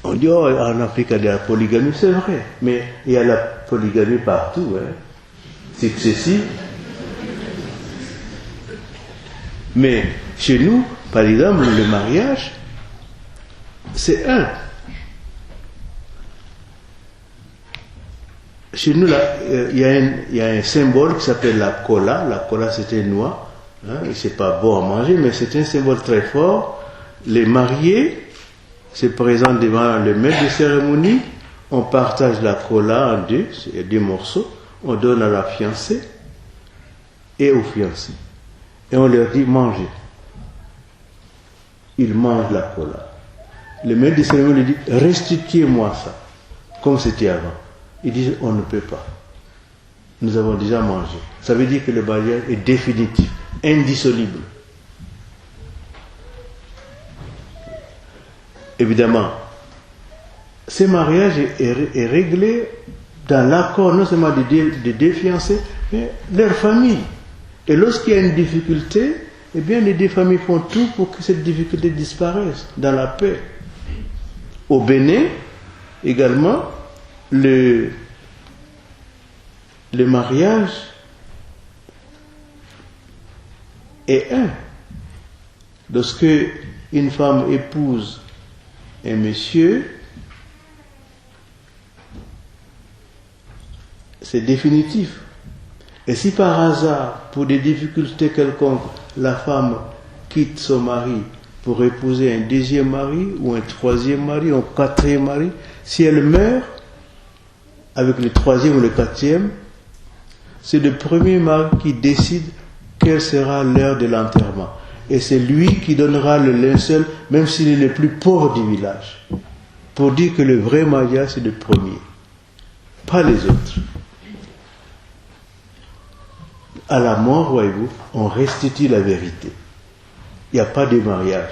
On dit, oh, en Afrique, il y a de la polygamie, c'est vrai, mais il y a la polygamie partout, hein, successive. Mais chez nous, par exemple, le mariage, c'est un. Chez nous, là, il y a un symbole qui s'appelle la cola. La cola, c'est une noix. Hein, c'est pas bon à manger, mais c'est un symbole très fort. Les mariés se présentent devant le maître de cérémonie. On partage la cola en deux, c'est 2 morceaux. On donne à la fiancée et aux fiancés. Et on leur dit mangez. Ils mangent la cola. Le maître de cérémonie lui dit restituez-moi ça, comme c'était avant. Ils disent on ne peut pas. Nous avons déjà mangé. Ça veut dire que le mariage est définitif, indissoluble. Évidemment, ce mariage est réglé dans l'accord non seulement des deux fiancés, mais leur famille. Et lorsqu'il y a une difficulté, eh bien les deux familles font tout pour que cette difficulté disparaisse dans la paix. Au Bénin, également, le mariage est un. Lorsque une femme épouse un monsieur, c'est définitif. Et si par hasard, pour des difficultés quelconques, la femme quitte son mari pour épouser un deuxième mari, ou un troisième mari, ou un quatrième mari, si elle meurt, avec le troisième ou le quatrième, c'est le premier mari qui décide quelle sera l'heure de l'enterrement. Et c'est lui qui donnera le linceul, même s'il est le plus pauvre du village, pour dire que le vrai mariage, c'est le premier, pas les autres. À la mort, voyez-vous, on restitue la vérité. Il n'y a pas de mariage.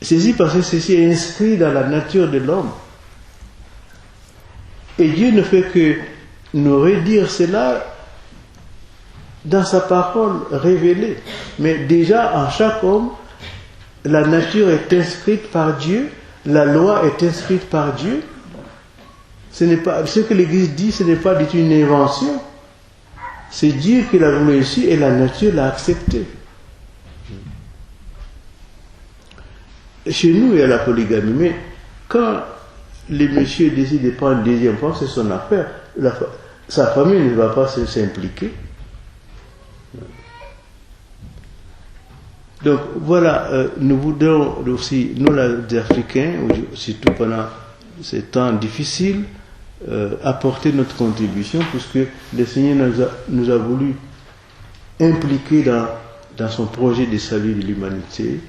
Ceci parce que ceci est inscrit dans la nature de l'homme. Et Dieu ne fait que nous redire cela dans sa parole révélée. Mais déjà, en chaque homme, la nature est inscrite par Dieu, la loi est inscrite par Dieu. Ce que l'Église dit, ce n'est pas du tout une invention. C'est Dieu qui l'a voulu ici et la nature l'a accepté. Chez nous, il y a la polygamie, mais quand le monsieur décide de prendre une deuxième femme, c'est son affaire. Sa famille ne va pas s'impliquer. Donc voilà, nous voudrons aussi, nous les Africains, surtout pendant ces temps difficiles, apporter notre contribution, puisque le Seigneur nous a voulu impliquer dans son projet de salut de l'humanité.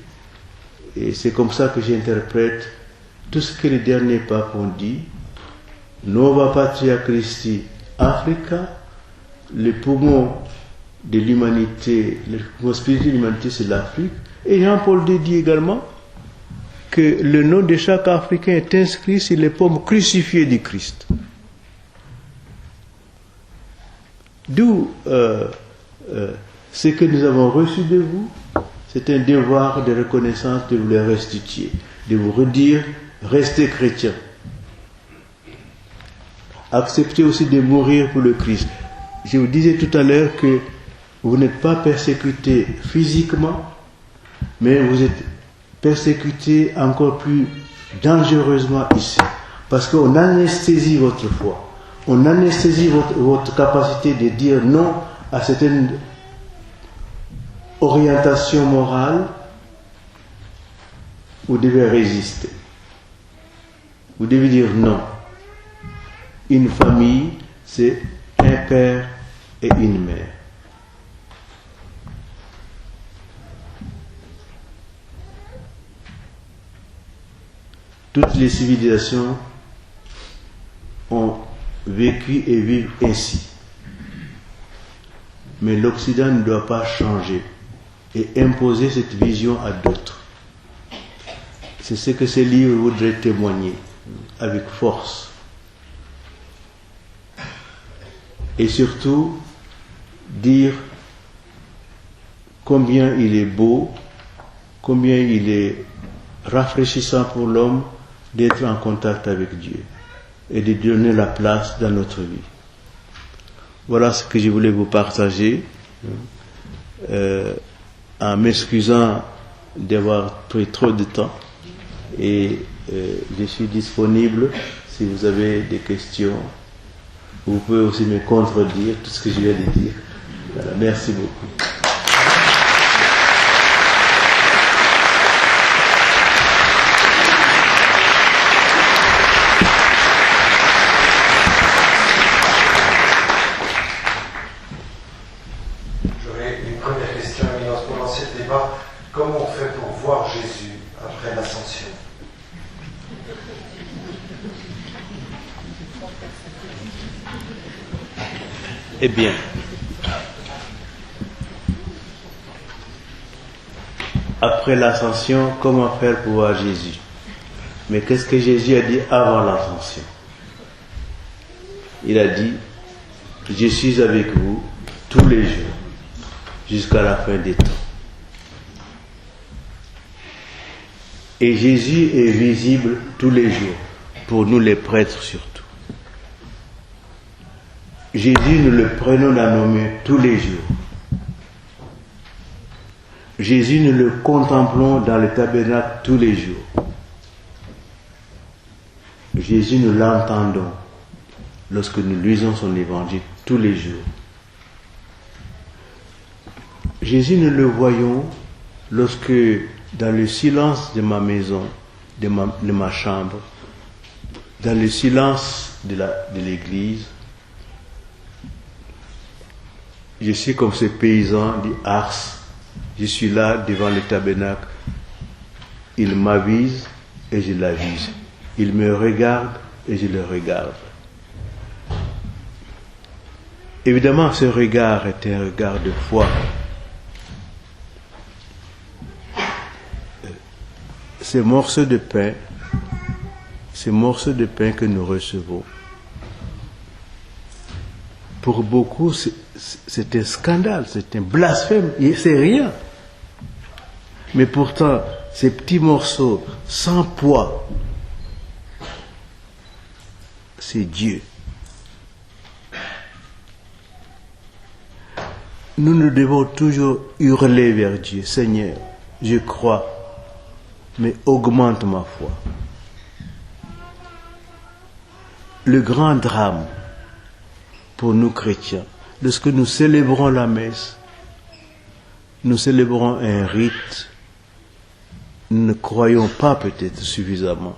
Et c'est comme ça que j'interprète tout ce que les derniers papes ont dit. Nova Patria Christi Africa, le poumon de l'humanité, la prospérité de l'humanité, c'est l'Afrique. Et Jean-Paul II dit également que le nom de chaque Africain est inscrit sur les pommes crucifiées du Christ. D'où ce que nous avons reçu de vous, c'est un devoir de reconnaissance de vous les restituer, de vous redire, restez chrétiens. Acceptez aussi de mourir pour le Christ. Je vous disais tout à l'heure que vous n'êtes pas persécutés physiquement, mais vous êtes persécutés encore plus dangereusement ici. Parce qu'on anesthésie votre foi. On anesthésie votre capacité de dire non à certaines orientations morales. Vous devez résister. Vous devez dire non. Une famille, c'est un père et une mère. Toutes les civilisations ont vécu et vivent ainsi. Mais l'Occident ne doit pas changer et imposer cette vision à d'autres. C'est ce que ce livre voudrait témoigner avec force. Et surtout, dire combien il est beau, combien il est rafraîchissant pour l'homme d'être en contact avec Dieu et de donner la place dans notre vie. Voilà ce que je voulais vous partager, en m'excusant d'avoir pris trop de temps, et je suis disponible si vous avez des questions. Vous pouvez aussi me contredire tout ce que je viens de dire. Voilà, merci beaucoup. J'aurais une première question, Éminence, pour lancer le débat. Comment on fait pour voir Jésus après l'ascension? Eh bien, après l'ascension, comment faire pour voir Jésus? Mais qu'est-ce que Jésus a dit avant l'ascension? Il a dit, je suis avec vous tous les jours, jusqu'à la fin des temps. Et Jésus est visible tous les jours, pour nous les prêtres surtout. Jésus, nous le prenons à nos mains tous les jours. Jésus, nous le contemplons dans le tabernacle tous les jours. Jésus, nous l'entendons lorsque nous lisons son évangile tous les jours. Jésus, nous le voyons lorsque, dans le silence de ma maison, de ma chambre, dans le silence de l'église, je suis comme ce paysan dit Ars, je suis là devant le tabernacle, il m'avise et je l'avise, il me regarde et je le regarde. Évidemment, ce regard est un regard de foi. Ces morceaux de pain que nous recevons, pour beaucoup, c'est un scandale, c'est un blasphème, c'est rien. Mais pourtant, ces petits morceaux sans poids, c'est Dieu. Nous devons toujours hurler vers Dieu. Seigneur, je crois, mais augmente ma foi. Le grand drame pour nous chrétiens, lorsque nous célébrons la messe, nous célébrons un rite, nous ne croyons pas peut-être suffisamment.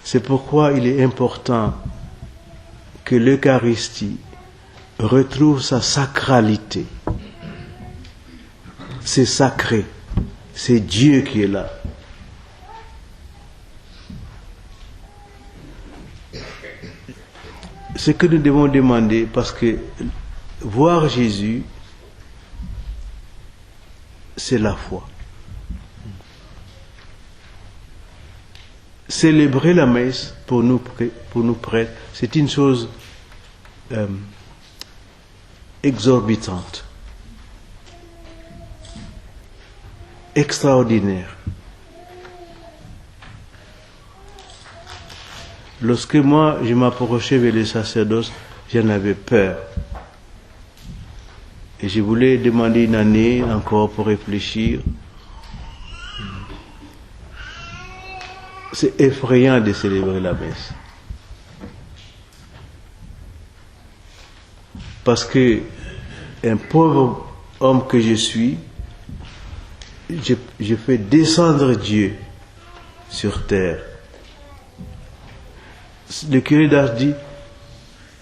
C'est pourquoi il est important que l'Eucharistie retrouve sa sacralité. C'est sacré, c'est Dieu qui est là. Ce que nous devons demander, parce que voir Jésus, c'est la foi. Célébrer la messe pour nous prêtres, c'est une chose exorbitante, extraordinaire. Lorsque moi je m'approchais vers le sacerdoce, j'en avais peur. Et je voulais demander une année encore pour réfléchir. C'est effrayant de célébrer la messe. Parce que un pauvre homme que je suis, je fais descendre Dieu sur terre. Le curé d'Ars dit,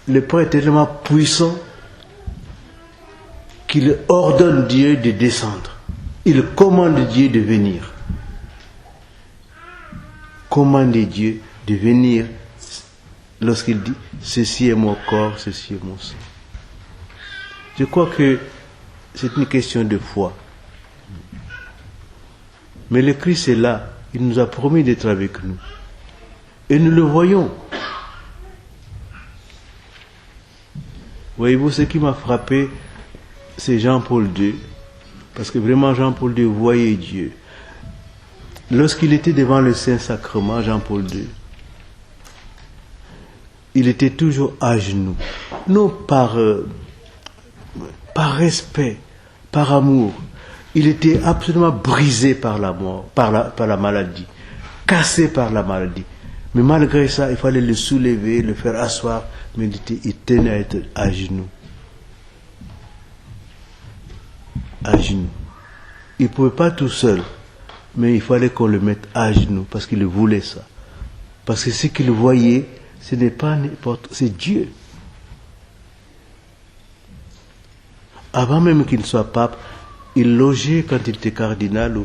le prêtre est tellement puissant qu'il ordonne Dieu de descendre. Il commande Dieu de venir. Commande Dieu de venir lorsqu'il dit, ceci est mon corps, ceci est mon sang. Je crois que c'est une question de foi. Mais le Christ est là. Il nous a promis d'être avec nous. Et nous le voyons. Voyez-vous, ce qui m'a frappé, c'est Jean-Paul II. Parce que vraiment, Jean-Paul II voyait Dieu. Lorsqu'il était devant le Saint-Sacrement, Jean-Paul II, il était toujours à genoux. Non par respect, par amour. Il était absolument brisé par la mort, par la maladie, cassé par la maladie. Mais malgré ça, il fallait le soulever, le faire asseoir, mais il tenait à être à genoux. À genoux. Il ne pouvait pas tout seul, mais il fallait qu'on le mette à genoux, parce qu'il voulait ça. Parce que ce qu'il voyait, ce n'est pas n'importe, c'est Dieu. Avant même qu'il soit pape, il logeait, quand il était cardinal,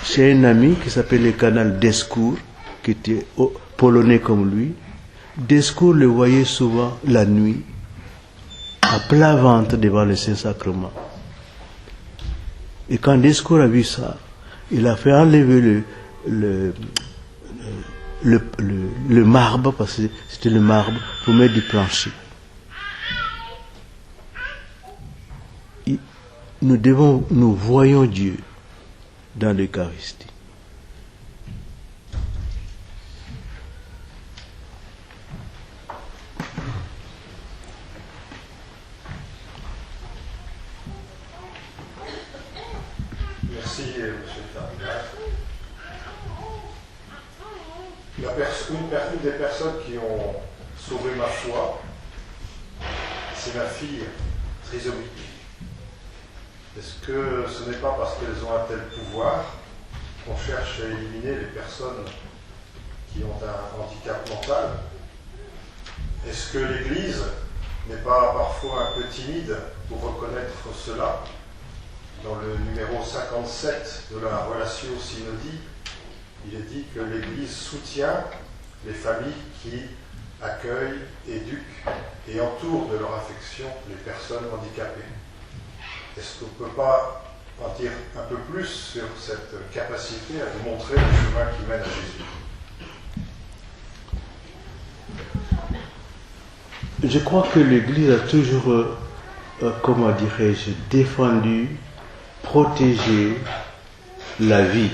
chez un ami qui s'appelait le cardinal Descours, qui était polonais comme lui. Descours le voyait souvent la nuit, à plat ventre devant le Saint-Sacrement. Et quand Descours a vu ça, il a fait enlever le marbre, parce que c'était le marbre, pour mettre du plancher. Nous voyons Dieu dans l'Eucharistie. Merci, monsieur le cardinal. Une des personnes qui ont sauvé ma foi, c'est ma fille trisomique. Est-ce que ce n'est pas parce qu'elles ont un tel pouvoir qu'on cherche à éliminer les personnes qui ont un handicap mental? Est-ce que l'Église n'est pas parfois un peu timide pour reconnaître cela? Dans le numéro 57 de la Relatio Synodi, il est dit que l'Église soutient les familles qui accueillent, éduquent et entourent de leur affection les personnes handicapées. Est-ce qu'on ne peut pas en dire un peu plus sur cette capacité à nous montrer le chemin qui mène à Jésus? Je crois que l'Église a toujours, comment dirais-je, défendu, protégé la vie,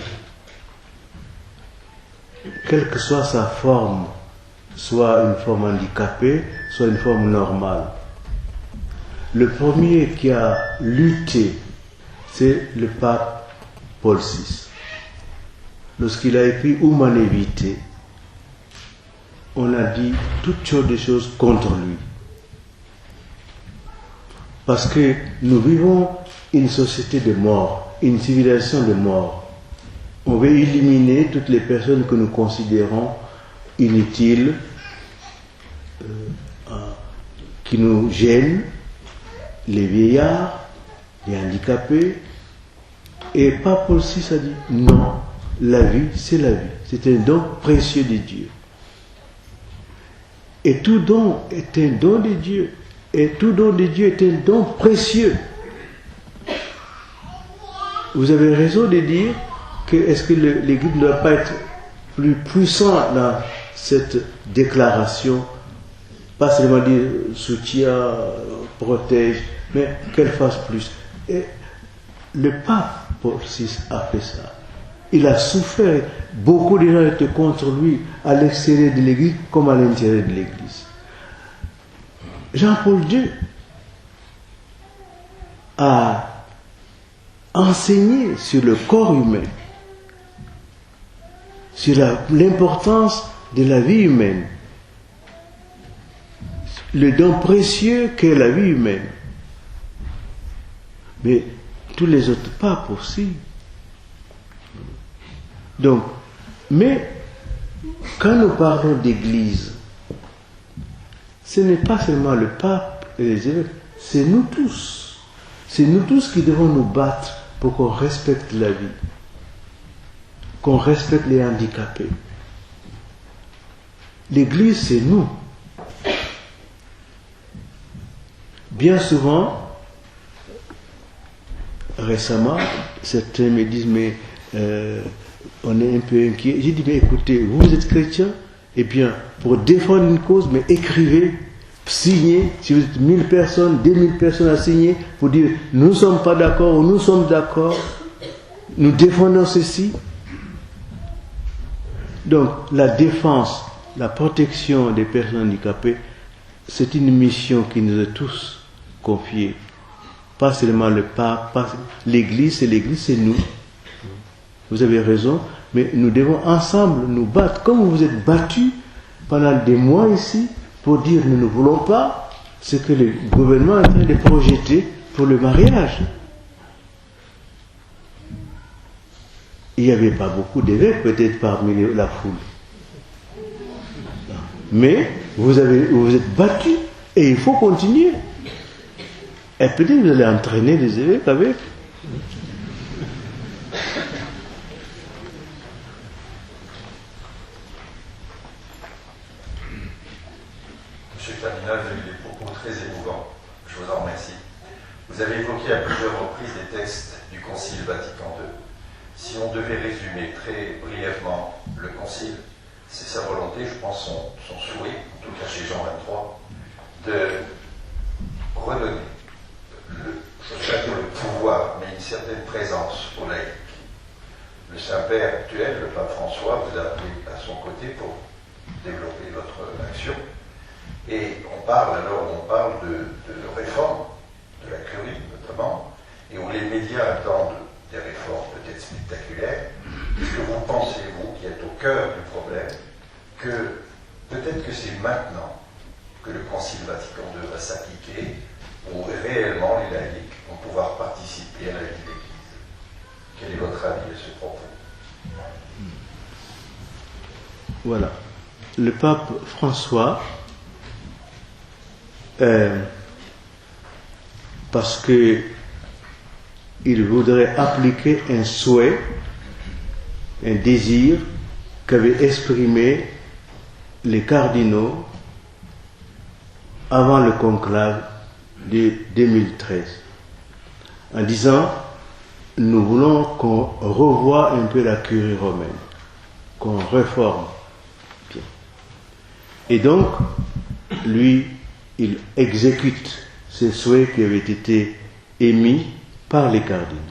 quelle que soit sa forme, soit une forme handicapée, soit une forme normale. Le premier qui a lutté, c'est le pape Paul VI. Lorsqu'il a écrit Humanum Vitae, on a dit toutes sortes de choses contre lui. Parce que nous vivons une société de mort, une civilisation de mort. On veut éliminer toutes les personnes que nous considérons inutiles, qui nous gênent, les vieillards, les handicapés. Et Pape Paul VI a dit non, la vie c'est la vie, c'est un don précieux de Dieu. Et tout don est un don de Dieu. Et tout don de Dieu est un don précieux. Vous avez raison de dire que est-ce que l'Église ne doit pas être plus puissant dans cette déclaration, pas seulement dire soutien, protège, mais qu'elle fasse plus. Et le pape Paul VI a fait ça. Il a souffert. Beaucoup de gens étaient contre lui à l'extérieur de l'Église comme à l'intérieur de l'Église. Jean-Paul II a enseigné sur le corps humain, sur l'importance de la vie humaine, le don précieux qu'est la vie humaine. Mais tous les autres papes aussi. Donc, mais quand nous parlons d'Église, ce n'est pas seulement le pape et les évêques, c'est nous tous. C'est nous tous qui devons nous battre pour qu'on respecte la vie, qu'on respecte les handicapés. L'Église, c'est nous. Bien souvent, récemment, certains me disent, mais on est un peu inquiet. J'ai dit, mais écoutez, vous êtes chrétien, eh bien, pour défendre une cause, mais écrivez, signez, si vous êtes 1000 personnes, 2000 personnes à signer, pour dire, nous ne sommes pas d'accord, ou nous sommes d'accord, nous défendons ceci. Donc, la défense, la protection des personnes handicapées, c'est une mission qui nous est tous confiée. Pas seulement le pape, pas l'Église, c'est nous. Vous avez raison, mais nous devons ensemble nous battre, comme vous vous êtes battus pendant des mois ici, pour dire nous ne voulons pas ce que le gouvernement est en train de projeter pour le mariage. Il n'y avait pas beaucoup d'évêques peut-être parmi la foule. Mais vous êtes battus et il faut continuer. Et peut-être vous allez entraîner des évêques avec. Monsieur Cardinal, vous avez eu des propos très émouvants. Je vous en remercie. Vous avez évoqué à plusieurs reprises les textes du Concile Vatican II. Si on devait résumer très brièvement le Concile, c'est sa volonté, je pense son souhait, en tout cas chez Jean 23, de redonner, je ne sais pas dire le pouvoir, mais une certaine présence aux laïcs. Le Saint-Père actuel, le pape François, vous a appelé à son côté pour développer votre action. Et on parle de réforme, de la curie notamment, et où les médias attendent des réformes peut-être spectaculaires. Est-ce que vous pensez, vous, qui êtes au cœur du problème, que peut-être que c'est maintenant que le Concile Vatican II va s'appliquer, où réellement les laïcs vont pouvoir participer à la vie de l'Église? Quel est votre avis à ce propos? Voilà. Le pape François, parce que il voudrait appliquer un souhait, un désir qu'avaient exprimé les cardinaux avant le conclave de 2013, en disant nous voulons qu'on revoie un peu la curie romaine, qu'on réforme bien. Et donc, lui, il exécute ces souhaits qui avaient été émis par les cardinaux.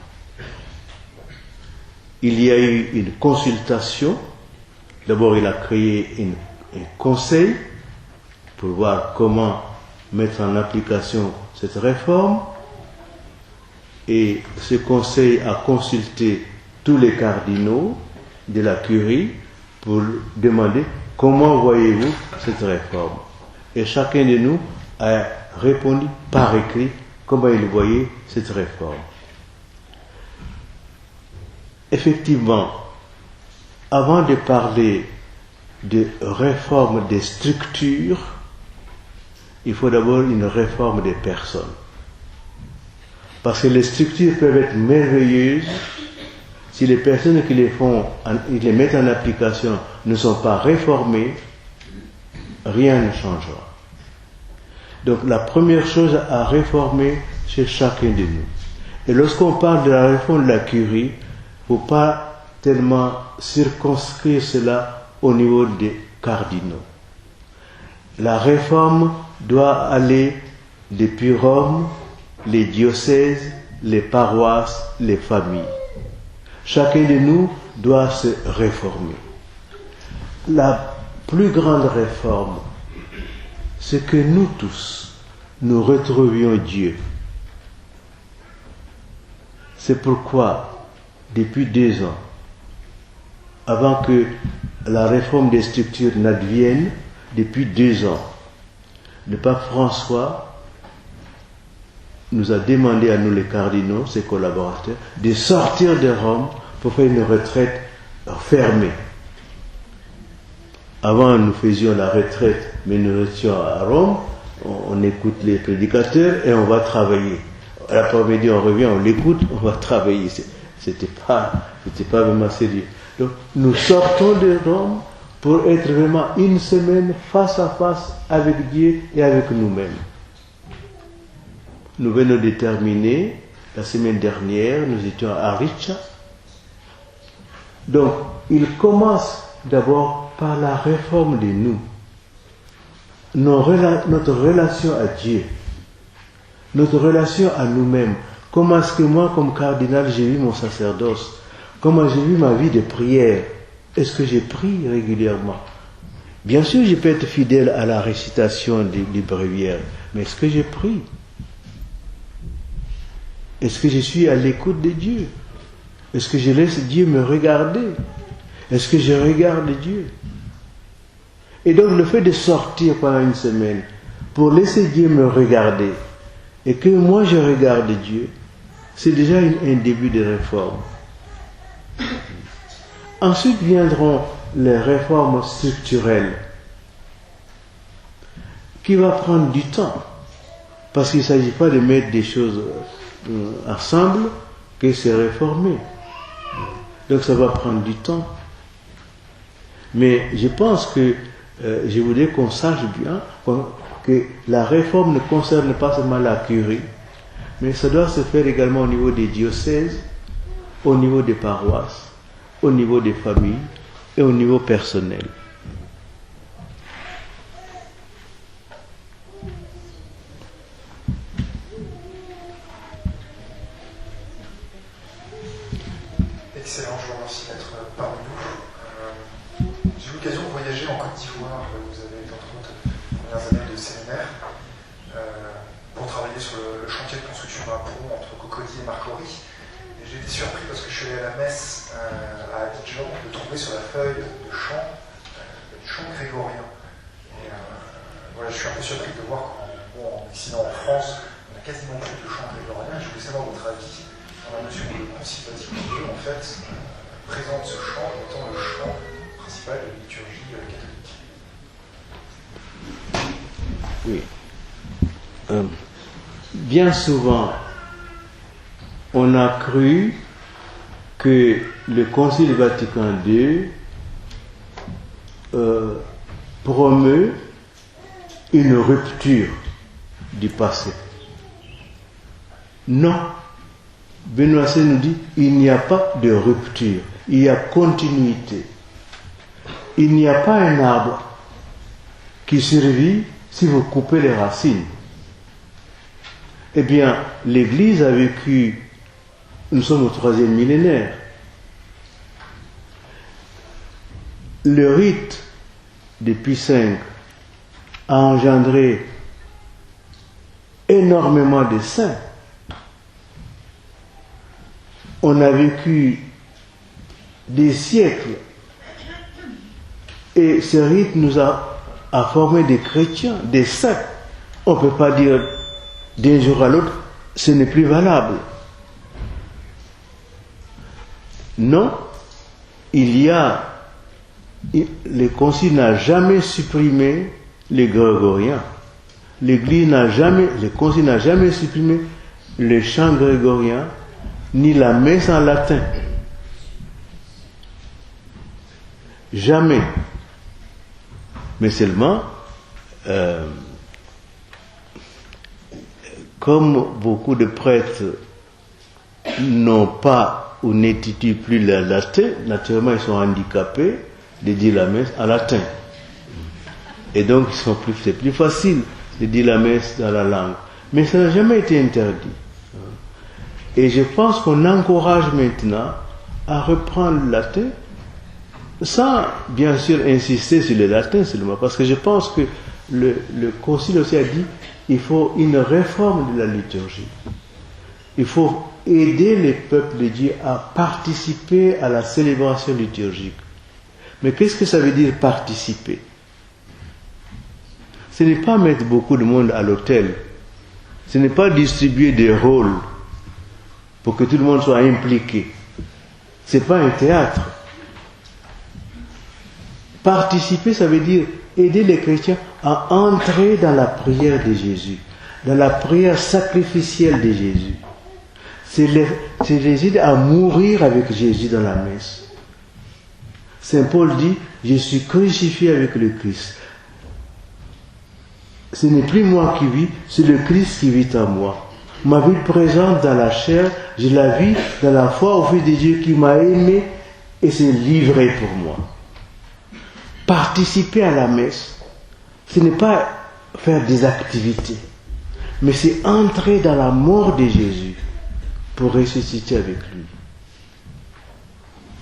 Il y a eu une consultation. D'abord, il a créé un conseil pour voir comment mettre en application cette réforme. Et ce conseil a consulté tous les cardinaux de la curie pour demander comment voyez-vous cette réforme. Et chacun de nous a répondu par écrit comment il voyait cette réforme. Effectivement, avant de parler de réforme des structures, il faut d'abord une réforme des personnes. Parce que les structures peuvent être merveilleuses, si les personnes qui les mettent en application ne sont pas réformées, rien ne changera. Donc la première chose à réformer chez chacun de nous. Et lorsqu'on parle de la réforme de la curie, il ne faut pas tellement circonscrire cela au niveau des cardinaux. La réforme doit aller depuis Rome, les diocèses, les paroisses, les familles. Chacun de nous doit se réformer. La plus grande réforme, c'est que nous tous, nous retrouvions Dieu. C'est pourquoi, depuis 2 ans, avant que la réforme des structures n'advienne, depuis 2 ans, le pape François nous a demandé à nous les cardinaux, ses collaborateurs, de sortir de Rome pour faire une retraite fermée. Avant, nous faisions la retraite, mais nous restions à Rome, on écoute les prédicateurs et on va travailler. L'après-midi, on revient, on l'écoute, on va travailler. C'était pas vraiment sérieux. Donc, nous sortons de Rome pour être vraiment une semaine face à face avec Dieu et avec nous-mêmes. Nous venons de terminer, la semaine dernière, nous étions à Richa. Donc, il commence d'abord par la réforme de nous. Notre relation à Dieu. Notre relation à nous-mêmes. Comment est-ce que moi, comme cardinal, j'ai vu mon sacerdoce? Comment j'ai vu ma vie de prière? Est-ce que j'ai prié régulièrement? Bien sûr, je peux être fidèle à la récitation des bréviaires, mais est-ce que j'ai prié? Est-ce que je suis à l'écoute de Dieu? Est-ce que je laisse Dieu me regarder? Est-ce que je regarde Dieu? Et donc le fait de sortir pendant une semaine pour laisser Dieu me regarder et que moi je regarde Dieu, c'est déjà un début de réforme. Ensuite viendront les réformes structurelles qui va prendre du temps parce qu'il ne s'agit pas de mettre des choses ensemble que c'est réformer. Donc ça va prendre du temps. Mais je pense que je voudrais qu'on sache bien que la réforme ne concerne pas seulement la curie, mais ça doit se faire également au niveau des diocèses, au niveau des paroisses, au niveau des familles et au niveau personnel. Excellent, je vous remercie d'être parmi nous. J'ai eu l'occasion de voyager en Côte d'Ivoire, vous avez été entre autres les premières années de séminaire, pour travailler sur le chantier de construction d'un pont entre Cocody et Marcory. Et j'ai été surpris parce que je suis allé à la messe à Abidjan de tomber sur la feuille de chant, du chant grégorien. Et voilà, je suis un peu surpris de voir qu'en Occident, en France, on a quasiment plus de chant grégorien. Je voulais savoir votre avis dans la mesure où le Concile Vatican II, en fait, présente ce chant comme étant le chant principal de la liturgie catholique. Oui. Bien souvent, on a cru que le Concile Vatican II promeut une rupture du passé. Non. Benoît XVI nous dit il n'y a pas de rupture, il y a continuité. Il n'y a pas un arbre qui survit si vous coupez les racines. Eh bien, l'Église a vécu, nous sommes au 3e millénaire. Le rite de Pie V a engendré énormément de saints. On a vécu des siècles et ce rite nous a formé des chrétiens, des saints. On ne peut pas dire d'un jour à l'autre, ce n'est plus valable. Non, le Concile n'a jamais supprimé les grégoriens. Le Concile n'a jamais supprimé le chant grégorien, ni la messe en latin. Jamais. Mais seulement, comme beaucoup de prêtres n'ont pas ou n'étudient plus le latin, naturellement ils sont handicapés de dire la messe en latin. Et donc c'est plus facile de dire la messe dans la langue. Mais ça n'a jamais été interdit. Et je pense qu'on encourage maintenant à reprendre le latin, sans bien sûr insister sur le latin seulement, parce que je pense que le Concile aussi a dit qu'il faut une réforme de la liturgie. Il faut aider les peuples de Dieu à participer à la célébration liturgique. Mais qu'est-ce que ça veut dire participer? Ce n'est pas mettre beaucoup de monde à l'autel. Ce n'est pas distribuer des rôles pour que tout le monde soit impliqué. Ce n'est pas un théâtre. Participer, ça veut dire aider les chrétiens à entrer dans la prière de Jésus, dans la prière sacrificielle de Jésus. C'est les aider à mourir avec Jésus dans la messe. Saint Paul dit, je suis crucifié avec le Christ. Ce n'est plus moi qui vis, c'est le Christ qui vit en moi. Ma vie présente dans la chair, je la vis dans la foi au Fils de Dieu qui m'a aimé et s'est livré pour moi. Participer à la messe, ce n'est pas faire des activités, mais c'est entrer dans la mort de Jésus pour ressusciter avec lui.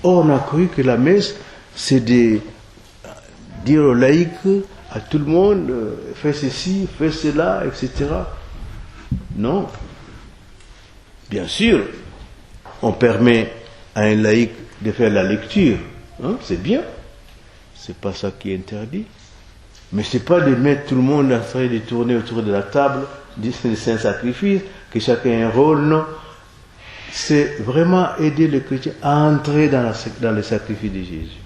Or, on a cru que la messe, c'est de dire aux laïcs, à tout le monde, fais ceci, fais cela, etc. Non. Bien sûr, on permet à un laïc de faire la lecture. Hein, c'est bien. C'est pas ça qui est interdit. Mais c'est pas de mettre tout le monde en train de tourner autour de la table, du Saint-Sacrifice, que chacun ait un rôle, non. C'est vraiment aider le chrétien à entrer dans le sacrifice de Jésus.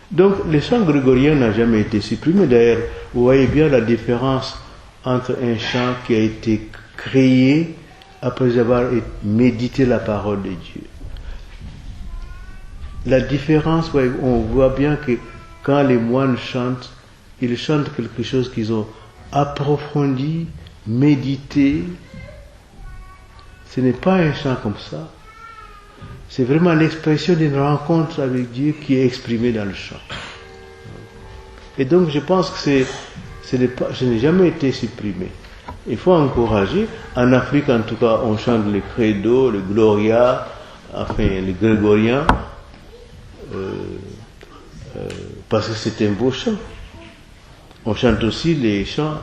Donc, le chant grégorien n'a jamais été supprimé. D'ailleurs, vous voyez bien la différence entre un chant qui a été créé après avoir médité la parole de Dieu. La différence, on voit bien que quand les moines chantent, ils chantent quelque chose qu'ils ont approfondi, médité. Ce n'est pas un chant comme ça. C'est vraiment l'expression d'une rencontre avec Dieu qui est exprimée dans le chant. Et donc je pense que ce n'est jamais été supprimé. Il faut encourager. En Afrique, en tout cas, on chante le credo, le gloria, enfin le grégorien, parce que c'est un beau chant. On chante aussi les chants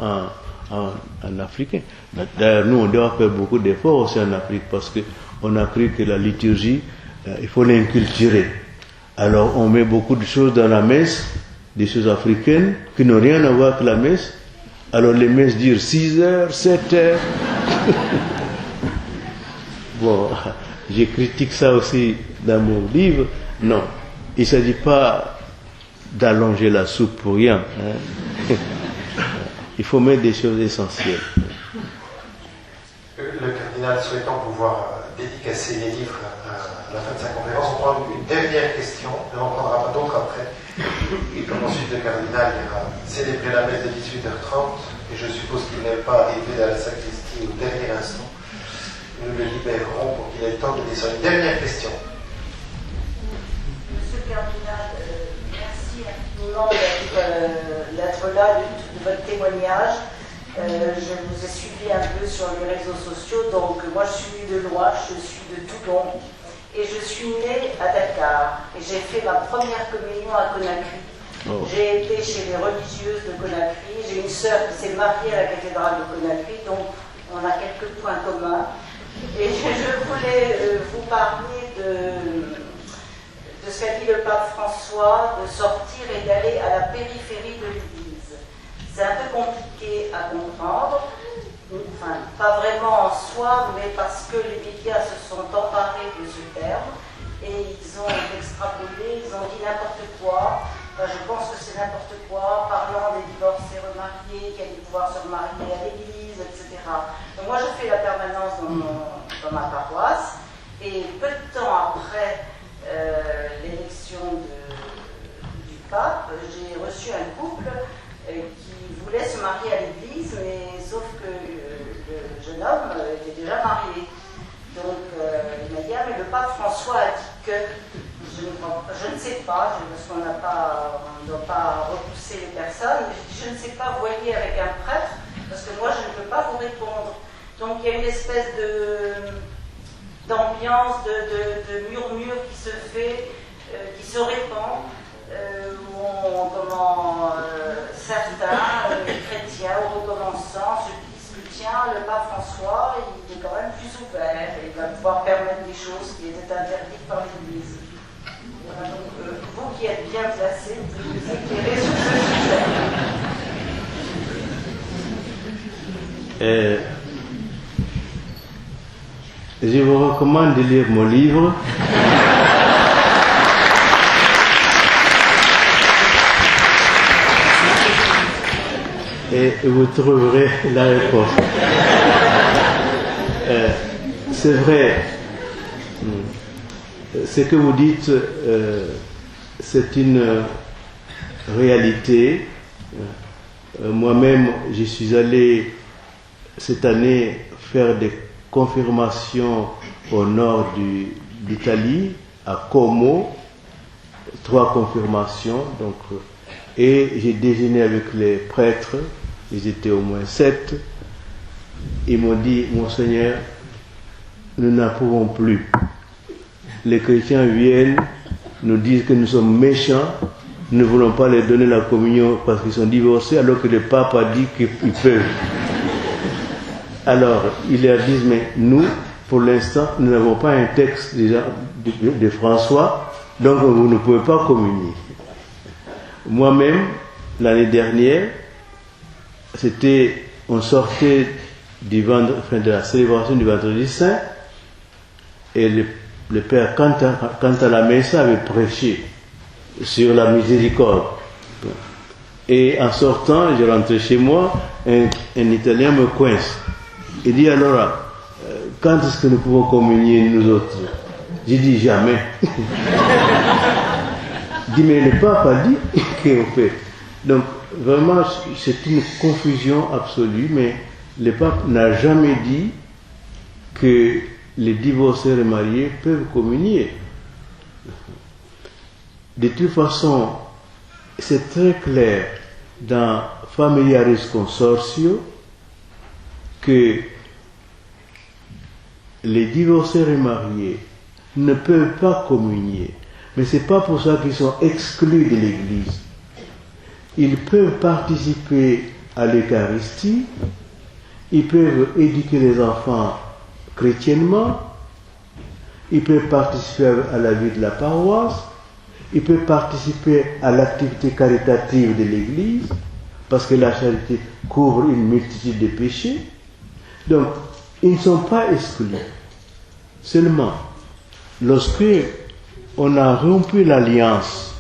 en africain. D'ailleurs, nous, on doit faire beaucoup d'efforts aussi en Afrique, parce qu'on a cru que la liturgie, il faut l'inculturer. Alors, on met beaucoup de choses dans la messe, des choses africaines, qui n'ont rien à voir avec la messe. Alors, les messes durent 6 heures, 7 heures. Bon, je critique ça aussi dans mon livre. Non, il ne s'agit pas d'allonger la soupe pour rien. Hein. Il faut mettre des choses essentielles. Le cardinal souhaitant pouvoir dédicacer les livres à la fin de sa conférence, on prend une dernière question, et on ne prendra pas d'autres après. Et comme ensuite le cardinal ira célébrer la messe de 18h30, et je suppose qu'il n'est pas arrivé à la sacristie au dernier instant, nous le libérerons pour qu'il ait le temps de descendre. Une dernière question. Monsieur le cardinal, merci infiniment d'être là, de votre témoignage. Je vous ai suivi un peu sur les réseaux sociaux, donc moi je suis de loin, je suis de Toulon, et je suis née à Dakar, et j'ai fait ma première communion à Conakry. Oh. J'ai été chez les religieuses de Conakry, j'ai une sœur qui s'est mariée à la cathédrale de Conakry, donc on a quelques points communs. Et je voulais vous parler de ce qu'a dit le pape François, de sortir et d'aller à la périphérie de l'Église. C'est un peu compliqué à comprendre, enfin, pas vraiment en soi, mais parce que les médias se sont emparés de ce terme et ils ont extrapolé, ils ont dit n'importe quoi. Enfin, je pense que c'est n'importe quoi, parlant des divorcés remariés, qui allaient pouvoir se remarier à l'église, etc. Donc moi, je fais la permanence dans ma paroisse, et peu de temps après l'élection du pape, j'ai reçu un couple qui voulait se marier à l'église, mais sauf que déjà mariée. Donc il m'a dit, ah mais le pape François a dit que, je ne sais pas, parce qu'on ne doit pas repousser les personnes, mais je ne sais pas, voyez avec un prêtre, parce que moi je ne peux pas vous répondre. Donc il y a une espèce d'ambiance, de murmure qui se fait, qui se répand, où certains chrétiens ou recommençants se disent que tiens, le pape François, il est quand même plus ouvert, et il va pouvoir permettre des choses qui étaient interdites par l'Église. Voilà, donc vous qui êtes bien placés, vous pouvez nous éclairer sur ce sujet. Je vous recommande de lire mon livre. Et vous trouverez la réponse. C'est vrai, ce que vous dites, c'est une réalité. Moi-même, je suis allé cette année faire des confirmations au nord d'Italie, à Como, 3 confirmations, donc, et j'ai déjeuné avec les prêtres, ils étaient au moins 7, ils m'ont dit, Monseigneur, nous n'en pouvons plus. Les chrétiens viennent, nous disent que nous sommes méchants, nous ne voulons pas leur donner la communion parce qu'ils sont divorcés, alors que le pape a dit qu'ils peuvent. Alors, ils leur disent, mais nous, pour l'instant, nous n'avons pas un texte déjà de François, donc vous ne pouvez pas communier. Moi-même, l'année dernière, on sortait de la célébration du Vendredi Saint, et le Père, quant à la messe, avait prêché sur la miséricorde. Et en sortant, je rentrais chez moi, un Italien me coince. Il dit alors, quand est-ce que nous pouvons communier nous autres? J'ai dit jamais. Il dit, mais le pape a dit qu'on fait. Donc, vraiment, c'est une confusion absolue, mais le pape n'a jamais dit que les divorcés et mariés peuvent communier. De toute façon, c'est très clair dans Familiaris Consortio que les divorcés et mariés ne peuvent pas communier. Mais ce n'est pas pour ça qu'ils sont exclus de l'Église. Ils peuvent participer à l'Eucharistie, ils peuvent éduquer les enfants chrétiennement, ils peuvent participer à la vie de la paroisse, ils peuvent participer à l'activité caritative de l'Église, parce que la charité couvre une multitude de péchés. Donc, ils ne sont pas exclus. Seulement, lorsque on a rompu l'alliance,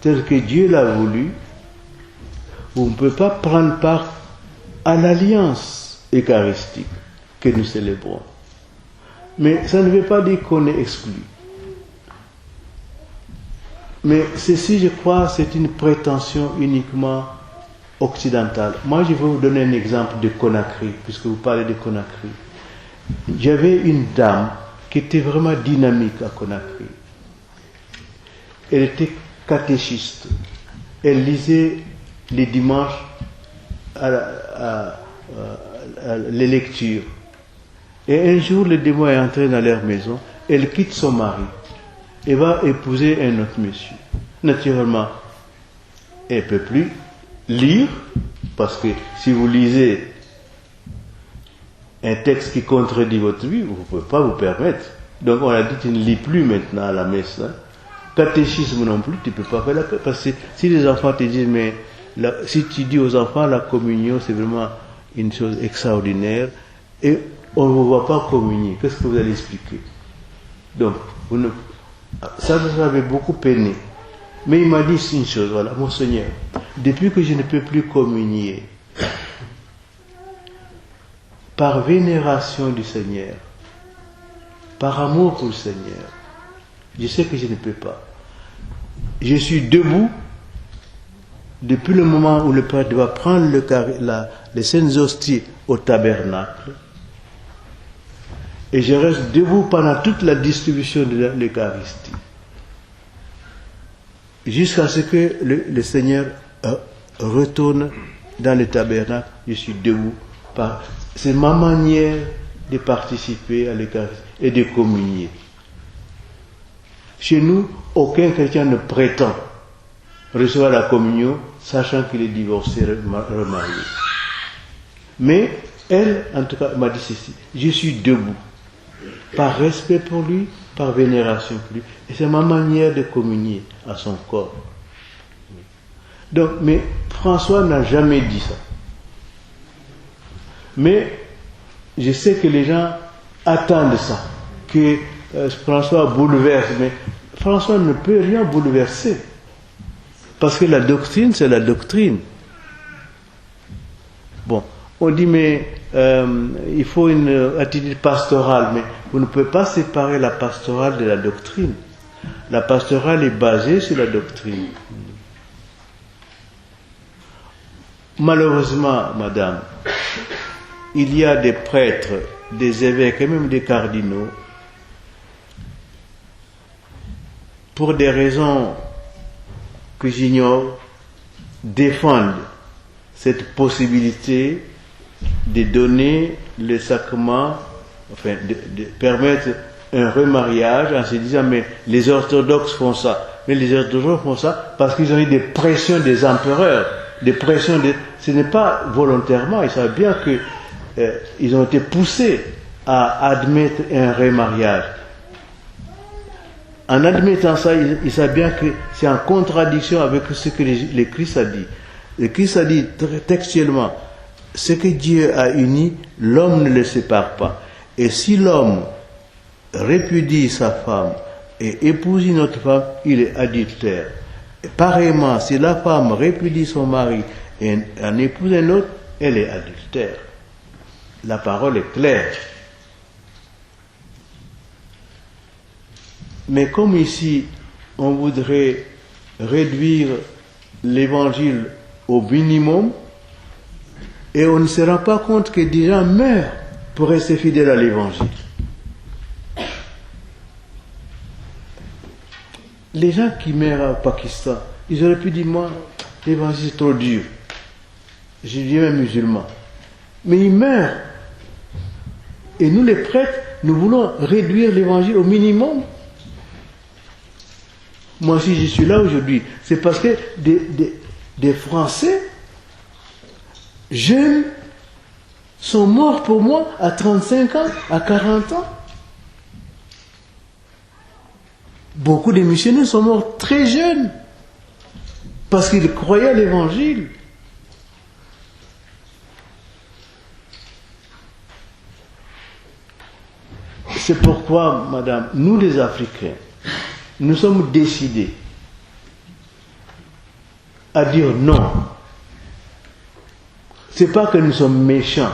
telle que Dieu l'a voulu, vous ne pouvez pas prendre part à l'alliance eucharistique que nous célébrons. Mais ça ne veut pas dire qu'on est exclu. Mais ceci, je crois, c'est une prétention uniquement occidentale. Moi, je vais vous donner un exemple de Conakry, puisque vous parlez de Conakry. J'avais une dame qui était vraiment dynamique à Conakry. Elle était catéchiste. Elle lisait les dimanches les lectures. Et un jour, le démon est entré dans leur maison. Elle quitte son mari et va épouser un autre monsieur. Naturellement, elle ne peut plus lire, parce que si vous lisez un texte qui contredit votre vie, vous ne pouvez pas vous permettre. Donc on a dit, tu ne lis plus maintenant à la messe. Hein. Catéchisme non plus, tu ne peux pas faire la... Parce que si les enfants te disent, mais si tu dis aux enfants, la communion, c'est vraiment une chose extraordinaire, et on ne vous voit pas communier, qu'est-ce que vous allez expliquer? Donc, ça avait beaucoup peiné. Mais il m'a dit une chose, voilà, Monseigneur, depuis que je ne peux plus communier, par vénération du Seigneur, par amour pour le Seigneur, je sais que je ne peux pas. Je suis debout depuis le moment où le Père doit prendre les saintes hosties au tabernacle, et je reste debout pendant toute la distribution de l'Eucharistie, jusqu'à ce que le Seigneur retourne dans le tabernacle. Je suis debout. C'est ma manière de participer à l'Eucharistie et de communier. Chez nous, aucun chrétien ne prétend recevoir la communion sachant qu'il est divorcé, remarié. Mais elle, en tout cas, m'a dit ceci: je suis debout, par respect pour lui, par vénération pour lui, et c'est ma manière de communier à son corps. Donc, mais François n'a jamais dit ça. Mais je sais que les gens attendent ça, que François bouleverse, mais François ne peut rien bouleverser. Parce que la doctrine, c'est la doctrine. Bon, on dit, mais il faut une attitude pastorale, mais vous ne pouvez pas séparer la pastorale de la doctrine. La pastorale est basée sur la doctrine. Malheureusement, madame, il y a des prêtres, des évêques et même des cardinaux, pour des raisons que j'ignore, défendent cette possibilité de donner le sacrement, enfin de permettre un remariage en se disant, mais les orthodoxes font ça. Mais les orthodoxes font ça parce qu'ils ont eu des pressions des empereurs, des pressions ce n'est pas volontairement, ils savent bien que ils ont été poussés à admettre un remariage. En admettant ça, ils savent bien que c'est en contradiction avec ce que le Christ a dit. Le Christ a dit textuellement, ce que Dieu a uni, l'homme ne le sépare pas. Et si l'homme répudie sa femme et épouse une autre femme, il est adultère. Et pareillement, si la femme répudie son mari et en épouse un autre, elle est adultère. La parole est claire. Mais comme ici, on voudrait réduire l'évangile au minimum, et on ne se rend pas compte que des gens meurent pour rester fidèles à l'évangile. Les gens qui meurent au Pakistan, ils auraient pu dire, moi, l'évangile est trop dur. Je dis même musulman. Mais ils meurent. Et nous, les prêtres, nous voulons réduire l'évangile au minimum. Moi, si je suis là aujourd'hui, c'est parce que des Français jeunes sont morts pour moi à 35 ans, à 40 ans. Beaucoup de missionnaires sont morts très jeunes parce qu'ils croyaient à l'évangile. C'est pourquoi, madame, nous les Africains, nous sommes décidés à dire non. C'est pas que nous sommes méchants.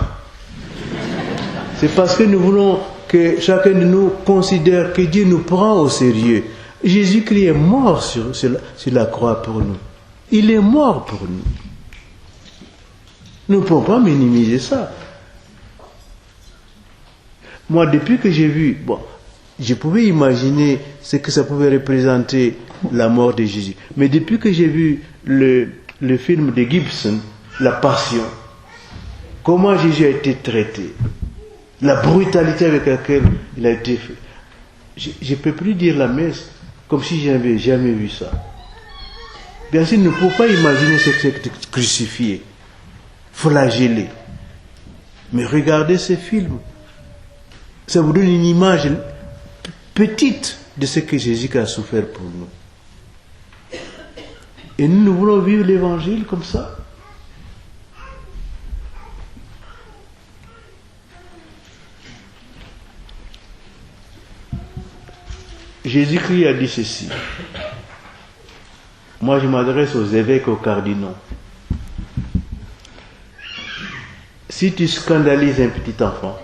C'est parce que nous voulons que chacun de nous considère que Dieu nous prend au sérieux. Jésus-Christ est mort sur la croix pour nous. Il est mort pour nous. Nous ne pouvons pas minimiser ça. Moi, depuis que j'ai vu, je pouvais imaginer ce que ça pouvait représenter la mort de Jésus. Mais depuis que j'ai vu le film de Gibson, La Passion, comment Jésus a été traité, la brutalité avec laquelle il a été fait, je ne peux plus dire la messe comme si je n'avais jamais vu ça. Bien sûr, nous ne pouvons pas imaginer ce que c'est que crucifié, flagellé. Mais regardez ces films. Ça vous donne une image petite de ce que Jésus a souffert pour nous. Et nous voulons vivre l'évangile comme ça. Jésus-Christ a dit ceci. Moi, je m'adresse aux évêques et aux cardinaux. Si tu scandalises un petit enfant,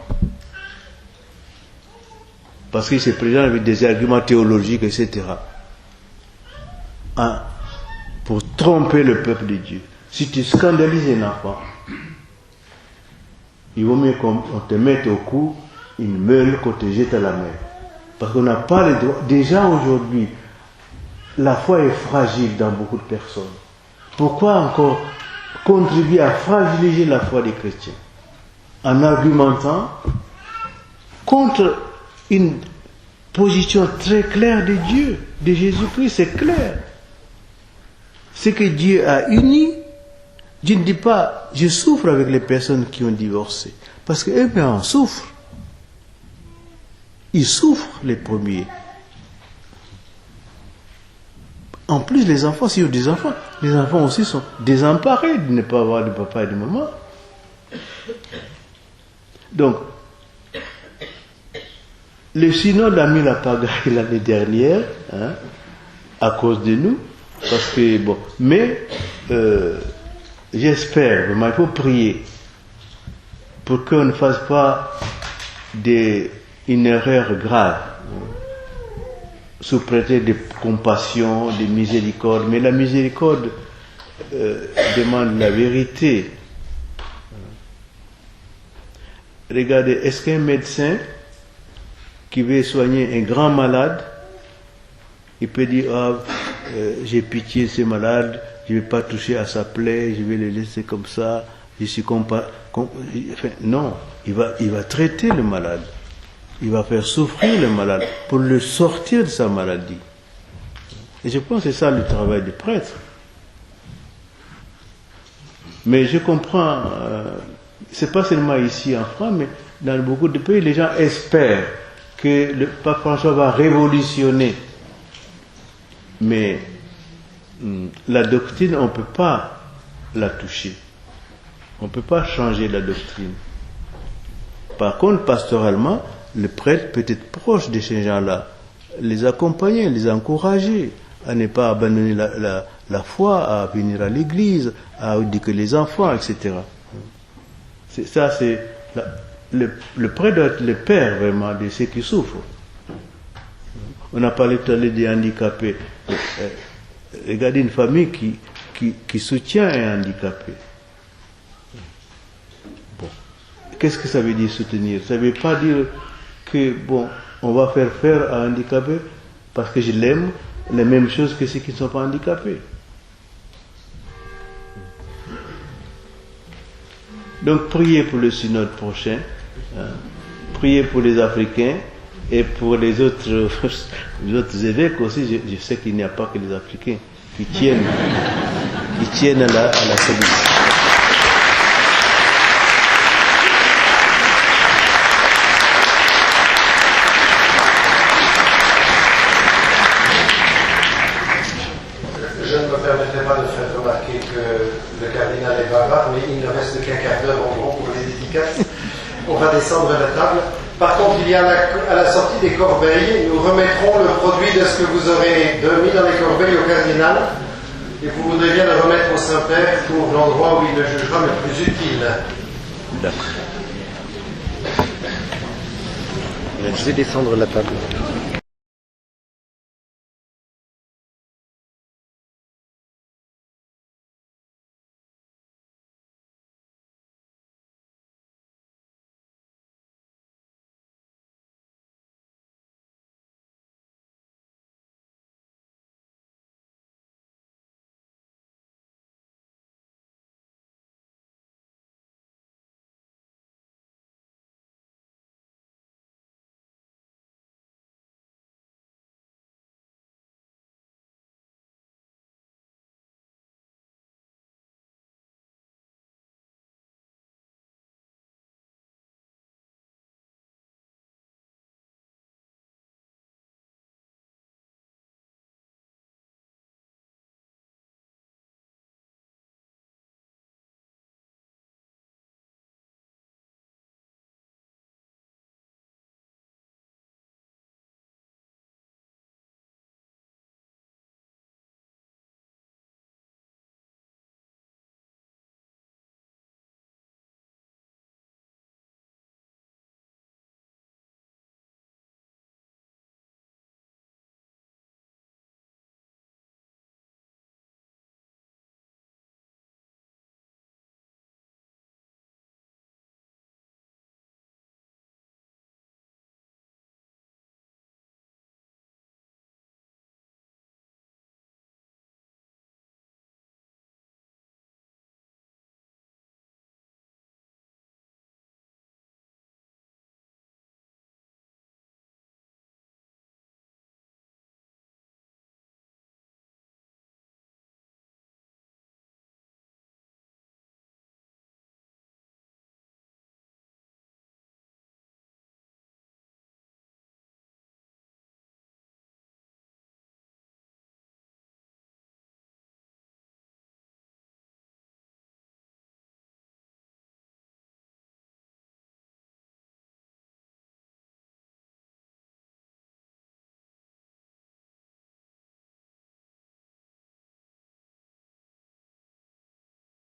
parce qu'il se présente avec des arguments théologiques, etc., pour tromper le peuple de Dieu, si tu scandalises un enfant, il vaut mieux qu'on te mette au cou une meule qu'on te jette à la mer. Parce qu'on n'a pas les droits. Déjà aujourd'hui, la foi est fragile dans beaucoup de personnes. Pourquoi encore contribuer à fragiliser la foi des chrétiens en argumentant contre une position très claire de Dieu, de Jésus-Christ? C'est clair. Ce que Dieu a uni, Dieu ne dit pas je souffre avec les personnes qui ont divorcé, parce qu'eux-mêmes en souffrent. Ils souffrent les premiers. En plus, les enfants, s'ils ont des enfants, les enfants aussi sont désemparés de ne pas avoir de papa et de maman. Donc, le synode a mis la pagaille l'année dernière, à cause de nous, parce que, bon, mais j'espère, vraiment, il faut prier pour qu'on ne fasse pas une erreur grave, sous prétexte de compassion, de miséricorde. Mais la miséricorde demande la vérité. Regardez, est-ce qu'un médecin qui veut soigner un grand malade, il peut dire j'ai pitié de ce malade, je ne vais pas toucher à sa plaie, je vais le laisser comme ça, je suis non, il va traiter le malade. Il va faire souffrir le malade pour le sortir de sa maladie. Et je pense que c'est ça le travail du prêtre. Mais je comprends, c'est pas seulement ici en France, mais dans beaucoup de pays, les gens espèrent que le pape François va révolutionner. Mais la doctrine, on ne peut pas la toucher. On ne peut pas changer la doctrine. Par contre, pastoralement, le prêtre peut être proche de ces gens-là, les accompagner, les encourager à ne pas abandonner la foi, à venir à l'église, à éduquer les enfants, etc. Le prêtre doit être le père vraiment de ceux qui souffrent. On a parlé tout à l'heure des handicapés. Regardez une famille qui soutient un handicapé. Bon. Qu'est-ce que ça veut dire soutenir? Ça ne veut pas dire que, bon, on va faire à un handicapé parce que je l'aime, les mêmes choses que ceux qui ne sont pas handicapés. Donc, priez pour le synode prochain, priez pour les Africains et pour les autres évêques aussi. Je sais qu'il n'y a pas que les Africains qui tiennent à la solution. Je ne me permettrai pas de faire remarquer que le cardinal est bavard, mais il ne reste qu'un quart d'heure en gros pour les dédicaces. On va descendre la table. Par contre, il y a à la sortie des corbeilles, nous remettrons le produit de ce que vous aurez mis dans les corbeilles au cardinal. Et vous voudrez bien le remettre au Saint-Père pour l'endroit où il le jugera le plus utile. D'accord. Je vais descendre la table.